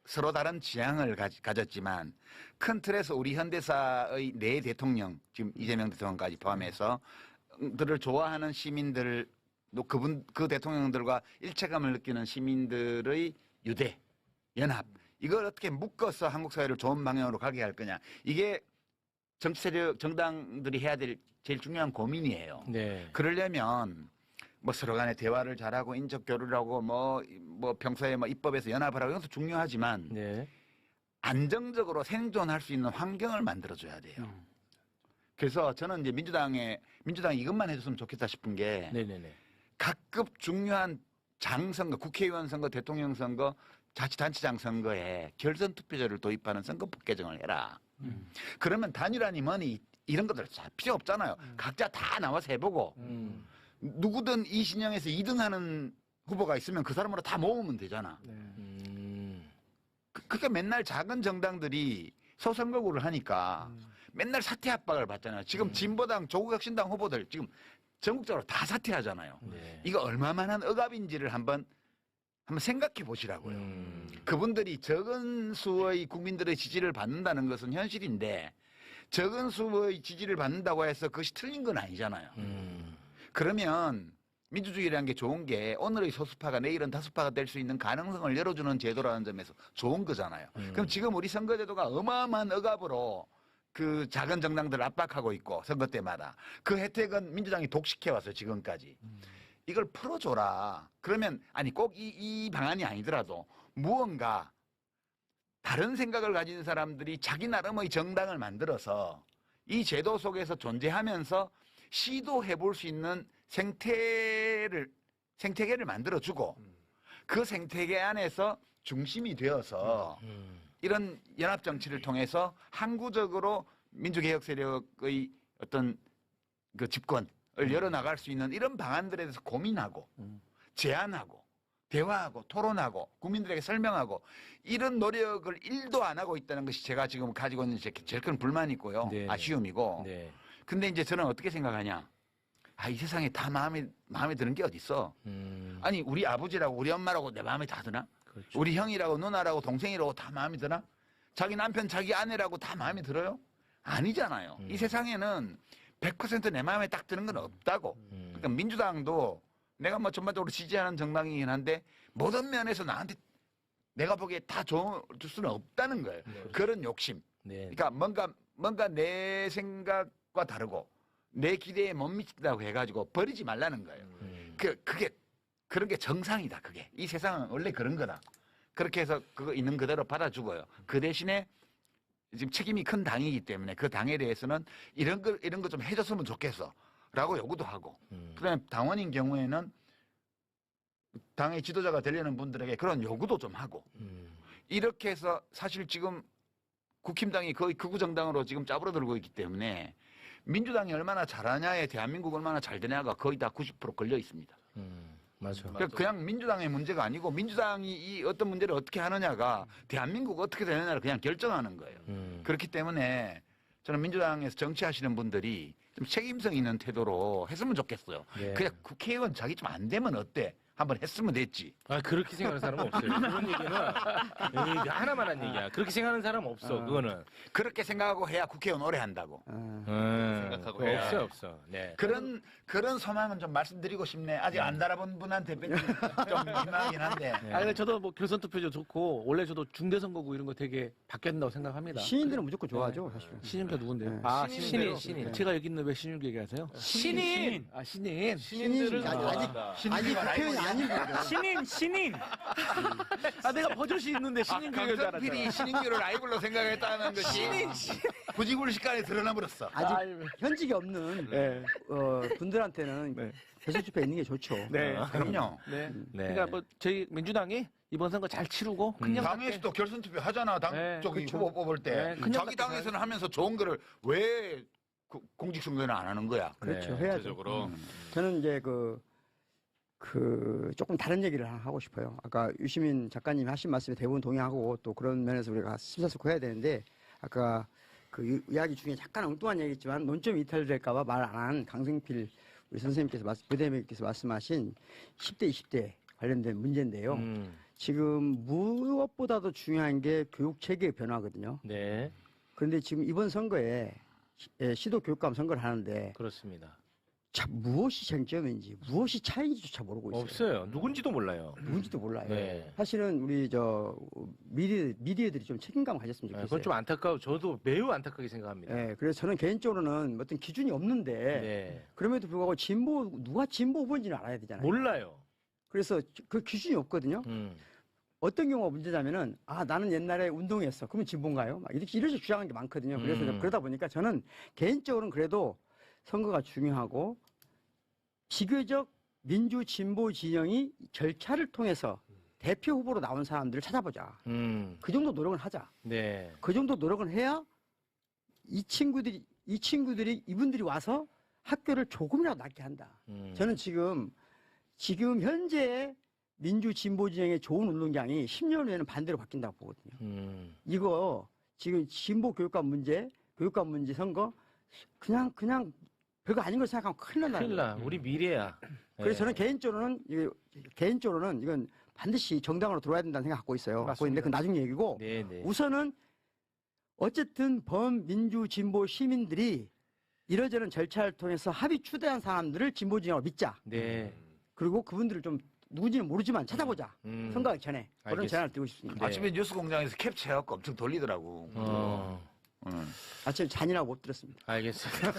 서로 다른 지향을 가졌지만 큰 틀에서 우리 현대사의 네 대통령, 지금 이재명 대통령까지 포함해서 들을 좋아하는 시민들, 또 그 대통령들과 일체감을 느끼는 시민들의 유대, 연합, 이걸 어떻게 묶어서 한국 사회를 좋은 방향으로 가게 할 거냐. 이게 정치 세력, 정당들이 해야 될 제일 중요한 고민이에요. 네. 그러려면 뭐 서로 간에 대화를 잘하고 인적 교류를 하고 뭐 평소에 뭐 입법에서 연합을 하고 이것도 중요하지만 네. 안정적으로 생존할 수 있는 환경을 만들어줘야 돼요. 그래서 저는 이제 민주당이 이것만 해줬으면 좋겠다 싶은 게 네네네. 각급 중요한 장선거, 국회의원 선거, 대통령 선거, 자치단체장 선거에 결선 투표제를 도입하는 선거법 개정을 해라. 그러면 단일화니 뭐니 이런 것들 다 필요 없잖아요. 각자 다 나와서 해보고 누구든 이 진영에서 2등하는 후보가 있으면 그 사람으로 다 모으면 되잖아. 그러니까 맨날 작은 정당들이 소선거구를 하니까 맨날 사퇴 압박을 받잖아요. 지금 진보당, 조국혁신당 후보들 지금 전국적으로 다 사퇴하잖아요. 네. 이거 얼마만한 억압인지를 한번 생각해 보시라고요. 그분들이 적은 수의 국민들의 지지를 받는다는 것은 현실인데 적은 수의 지지를 받는다고 해서 그것이 틀린 건 아니잖아요. 그러면 민주주의라는 게 좋은 게 오늘의 소수파가 내일은 다수파가 될 수 있는 가능성을 열어주는 제도라는 점에서 좋은 거잖아요. 그럼 지금 우리 선거제도가 어마어마한 억압으로 그 작은 정당들을 압박하고 있고 선거 때마다 그 혜택은 민주당이 독식해왔어요. 지금까지. 이걸 풀어줘라. 그러면 아니 꼭 이 방안이 아니더라도 무언가 다른 생각을 가진 사람들이 자기 나름의 정당을 만들어서 이 제도 속에서 존재하면서 시도해볼 수 있는 생태계를 만들어주고 그 생태계 안에서 중심이 되어서 이런 연합정치를 통해서 항구적으로 민주개혁 세력의 어떤 그 집권을 열어나갈 수 있는 이런 방안들에 대해서 고민하고 제안하고 대화하고 토론하고 국민들에게 설명하고 이런 노력을 1도 안 하고 있다는 것이 제가 지금 가지고 있는 제일 큰 불만이고요. 네. 아쉬움이고. 네. 근데 이제 저는 어떻게 생각하냐. 이 세상에 다 마음에 드는 게 어딨어. 아니 우리 아버지라고 우리 엄마라고 내 마음에 다 드나? 그렇죠. 우리 형이라고 누나라고 동생이라고 다 마음에 드나? 자기 남편 자기 아내라고 다 마음에 들어요? 아니잖아요. 이 세상에는 100% 내 마음에 딱 드는 건 없다고. 그러니까 민주당도 내가 뭐 전반적으로 지지하는 정당이긴 한데 모든 면에서 나한테 내가 보기에 다 줄 수는 없다는 거예요. 그런 욕심. 네. 그러니까 뭔가 내 생각과 다르고 내 기대에 못 미친다고 해가지고 버리지 말라는 거예요. 그게 그런 게 정상이다. 그게 이 세상은 원래 그런 거다. 그렇게 해서 그거 있는 그대로 받아주고요. 그 대신에 지금 책임이 큰 당이기 때문에 그 당에 대해서는 이런 거 좀 해줬으면 좋겠어라고 요구도 하고. 그다음에 당원인 경우에는 당의 지도자가 되려는 분들에게 그런 요구도 좀 하고. 이렇게 해서 사실 지금 국힘당이 거의 극우 정당으로 지금 짜부러들고 있기 때문에 민주당이 얼마나 잘하냐에 대한민국 얼마나 잘 되냐가 거의 다 90% 걸려 있습니다. 맞아. 그러니까 그냥 민주당의 문제가 아니고 민주당이 이 어떤 문제를 어떻게 하느냐가 대한민국 어떻게 되느냐를 그냥 결정하는 거예요. 그렇기 때문에 저는 민주당에서 정치하시는 분들이 좀 책임성 있는 태도로 했으면 좋겠어요. 네. 그냥 국회의원 자기 좀 안 되면 어때? 한번 했으면 됐지. 아, 그렇게 생각하는 사람은 없어요. 그런 얘기는 하나만 한 얘기야. 그렇게 생각하는 사람 없어. 그거는. 그렇게 생각하고 해야 국회의원 오래 한다고. 생각하고 그거 해야. 없어. 네. 그런 소망은 좀 말씀드리고 싶네. 아직 안 달아본 분한테 좀 민망하긴 한데. 아니, 근데 저도 뭐 결선 투표도 좋고 원래 저도 중대선거구 이런 거 되게 바뀌어야 된다고 생각합니다. 시인들은 무조건 좋아하죠, 사실. 신임자 누군데요? 네. 아, 신인. 제가 여기 있는 왜 신임 얘기하세요? 신인. 아, 신임. 신인들을 아직 국회의원이 아닌 분들. 신인. 아, 내가 버젓이 있는데 신임 얘기할 줄 알았잖아. 강성필이 신인규를 라이벌로 생각했다는 것이 부지불식간에 드러나 버렸어. 아직 현직이 없는 네. 분들한테는 네. 대선 투표에 있는 게 좋죠. 네. 그럼요. 네. 네. 그러니까 뭐 저희 민주당이 이번 선거 잘 치르고 그냥 당에서도 결선 투표 하잖아. 당 네, 쪽이 그렇죠. 후보 뽑을 때. 네, 그냥 자기 당에서는 하면서 좋은 거를 왜 공직선거에는 안 하는 거야? 그렇죠. 네, 해야죠. 전체적으로. 저는 이제 조금 다른 얘기를 하고 싶어요. 아까 유시민 작가님이 하신 말씀에 대부분 동의하고 또 그런 면에서 우리가 심사숙고해야 되는데 아까 그 이야기 중에 약간 엉뚱한 얘기지만 논점이 이탈될까봐 말 안 한 강승필 우리 선생님께서 부대표님께서 말씀하신 10대 20대 관련된 문제인데요. 지금 무엇보다도 중요한 게 교육 체계의 변화거든요. 네. 그런데 지금 이번 선거에 시도 교육감 선거를 하는데 그렇습니다. 참 무엇이 쟁점인지 무엇이 차이인지조차 모르고 있어요. 없어요. 누군지도 몰라요. 누군지도 몰라요. 네. 사실은 우리 미디어들이 좀 책임감 가졌으면 좋겠어요. 그건 좀 안타까워. 저도 매우 안타깝게 생각합니다. 네, 그래서 저는 개인적으로는 어떤 기준이 없는데 네. 그럼에도 불구하고 누가 진보 후보인지는 알아야 되잖아요. 몰라요. 그래서 그 기준이 없거든요. 어떤 경우가 문제냐면은 나는 옛날에 운동했어. 그러면 진보인가요? 막 이렇게 주장하는 게 많거든요. 그래서 그러다 보니까 저는 개인적으로는 그래도 선거가 중요하고 비교적 민주 진보 진영이 절차를 통해서 대표 후보로 나온 사람들을 찾아보자. 그 정도 노력을 하자. 네. 그 정도 노력을 해야 이분들이 와서 학교를 조금이라도 낫게 한다. 저는 지금 현재 민주 진보 진영의 좋은 운동장이 10년 후에는 반대로 바뀐다고 보거든요. 이거 지금 진보 교육감 문제 선거 그냥 별거 아닌 걸 생각하면 큰일 난다. 큰일 나. 우리 미래야. 그래서 저는 개인적으로는 이건 반드시 정당으로 들어와야 된다는 생각 갖고 있어요. 갖고 있는데 그건 나중 얘기고 네, 네. 우선은 어쨌든 범민주 진보 시민들이 이러저런 절차를 통해서 합의 추대한 사람들을 진보 진영으로 믿자. 네. 그리고 그분들을 좀 누군지는 모르지만 찾아보자. 선거하기 전에 그런 알겠습니다. 제안을 드리고 싶습니다. 네. 아침에 뉴스공장에서 캡처해갖고 엄청 돌리더라고. 아침에 잔인하고 못 들었습니다. 알겠습니다.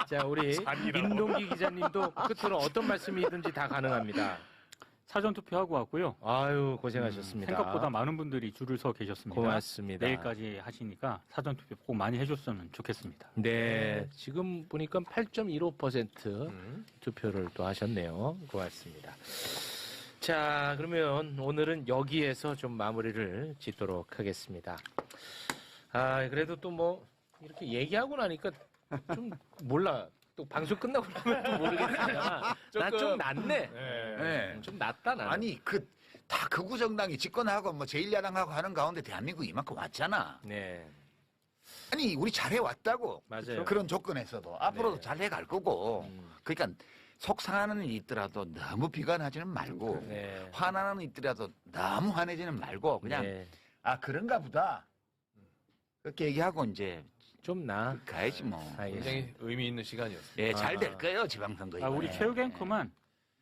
자, 우리 민동기 기자님도 끝으로 어떤 말씀이든지 다 가능합니다. 사전 투표하고 왔고요. 아유, 고생하셨습니다. 생각보다 많은 분들이 줄을 서 계셨습니다. 고맙습니다. 내일까지 하시니까 사전 투표 꼭 많이 해줬으면 좋겠습니다. 네, 지금 보니까 8.15% 투표를 또 하셨네요. 고맙습니다. 자, 그러면 오늘은 여기에서 좀 마무리를 짓도록 하겠습니다. 그래도 또 뭐 이렇게 얘기하고 나니까 좀 몰라. 또 방송 끝나고 나면 또 모르겠지만 난 좀 낫네. 네. 좀 낫다 나는. 아니 다 극우 정당이 집권하고 뭐 제1야당하고 하는 가운데 대한민국이 이만큼 왔잖아. 네, 아니 우리 잘해 왔다고. 맞아요. 그런 조건에서도 앞으로도 네. 잘해 갈 거고. 그러니까 속상하는 일이 있더라도 너무 비관하지는 말고 네. 화나는 일이 있더라도 너무 화내지는 말고 그냥 네. 그런가 보다. 그렇게 얘기하고 이제 좀 나. 가야지 뭐. 알겠습니다. 굉장히 의미 있는 시간이었습니다. 예, 잘 될 거예요 지방선거. 우리 이번에. 최욱 앵커만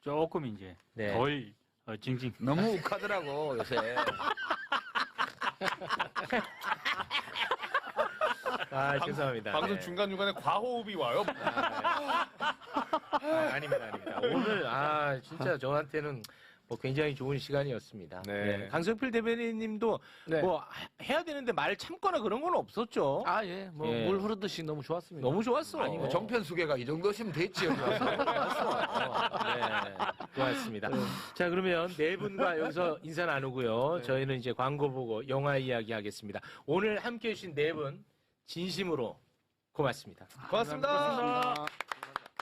조금 이제 네. 덜 징징. 너무 욱하더라고 요새. 죄송합니다. 방송 네. 중간중간에 과호흡이 와요. 아닙니다. 오늘 진짜 저한테는 뭐 굉장히 좋은 시간이었습니다. 네. 네. 강성필 대변인님도 네. 뭐 해야 되는데 말 참거나 그런 건 없었죠. 예. 뭐 예. 물 흐르듯이 너무 좋았습니다. 너무 좋았어. 아니 뭐 정편수계가 이 정도시면 됐지. 네, 고맙습니다. 자, 그러면 네 분과 여기서 인사 나누고요. 저희는 이제 광고 보고 영화 이야기 하겠습니다. 오늘 함께 해주신 네 분 진심으로 고맙습니다. 고맙습니다. 고맙습니다.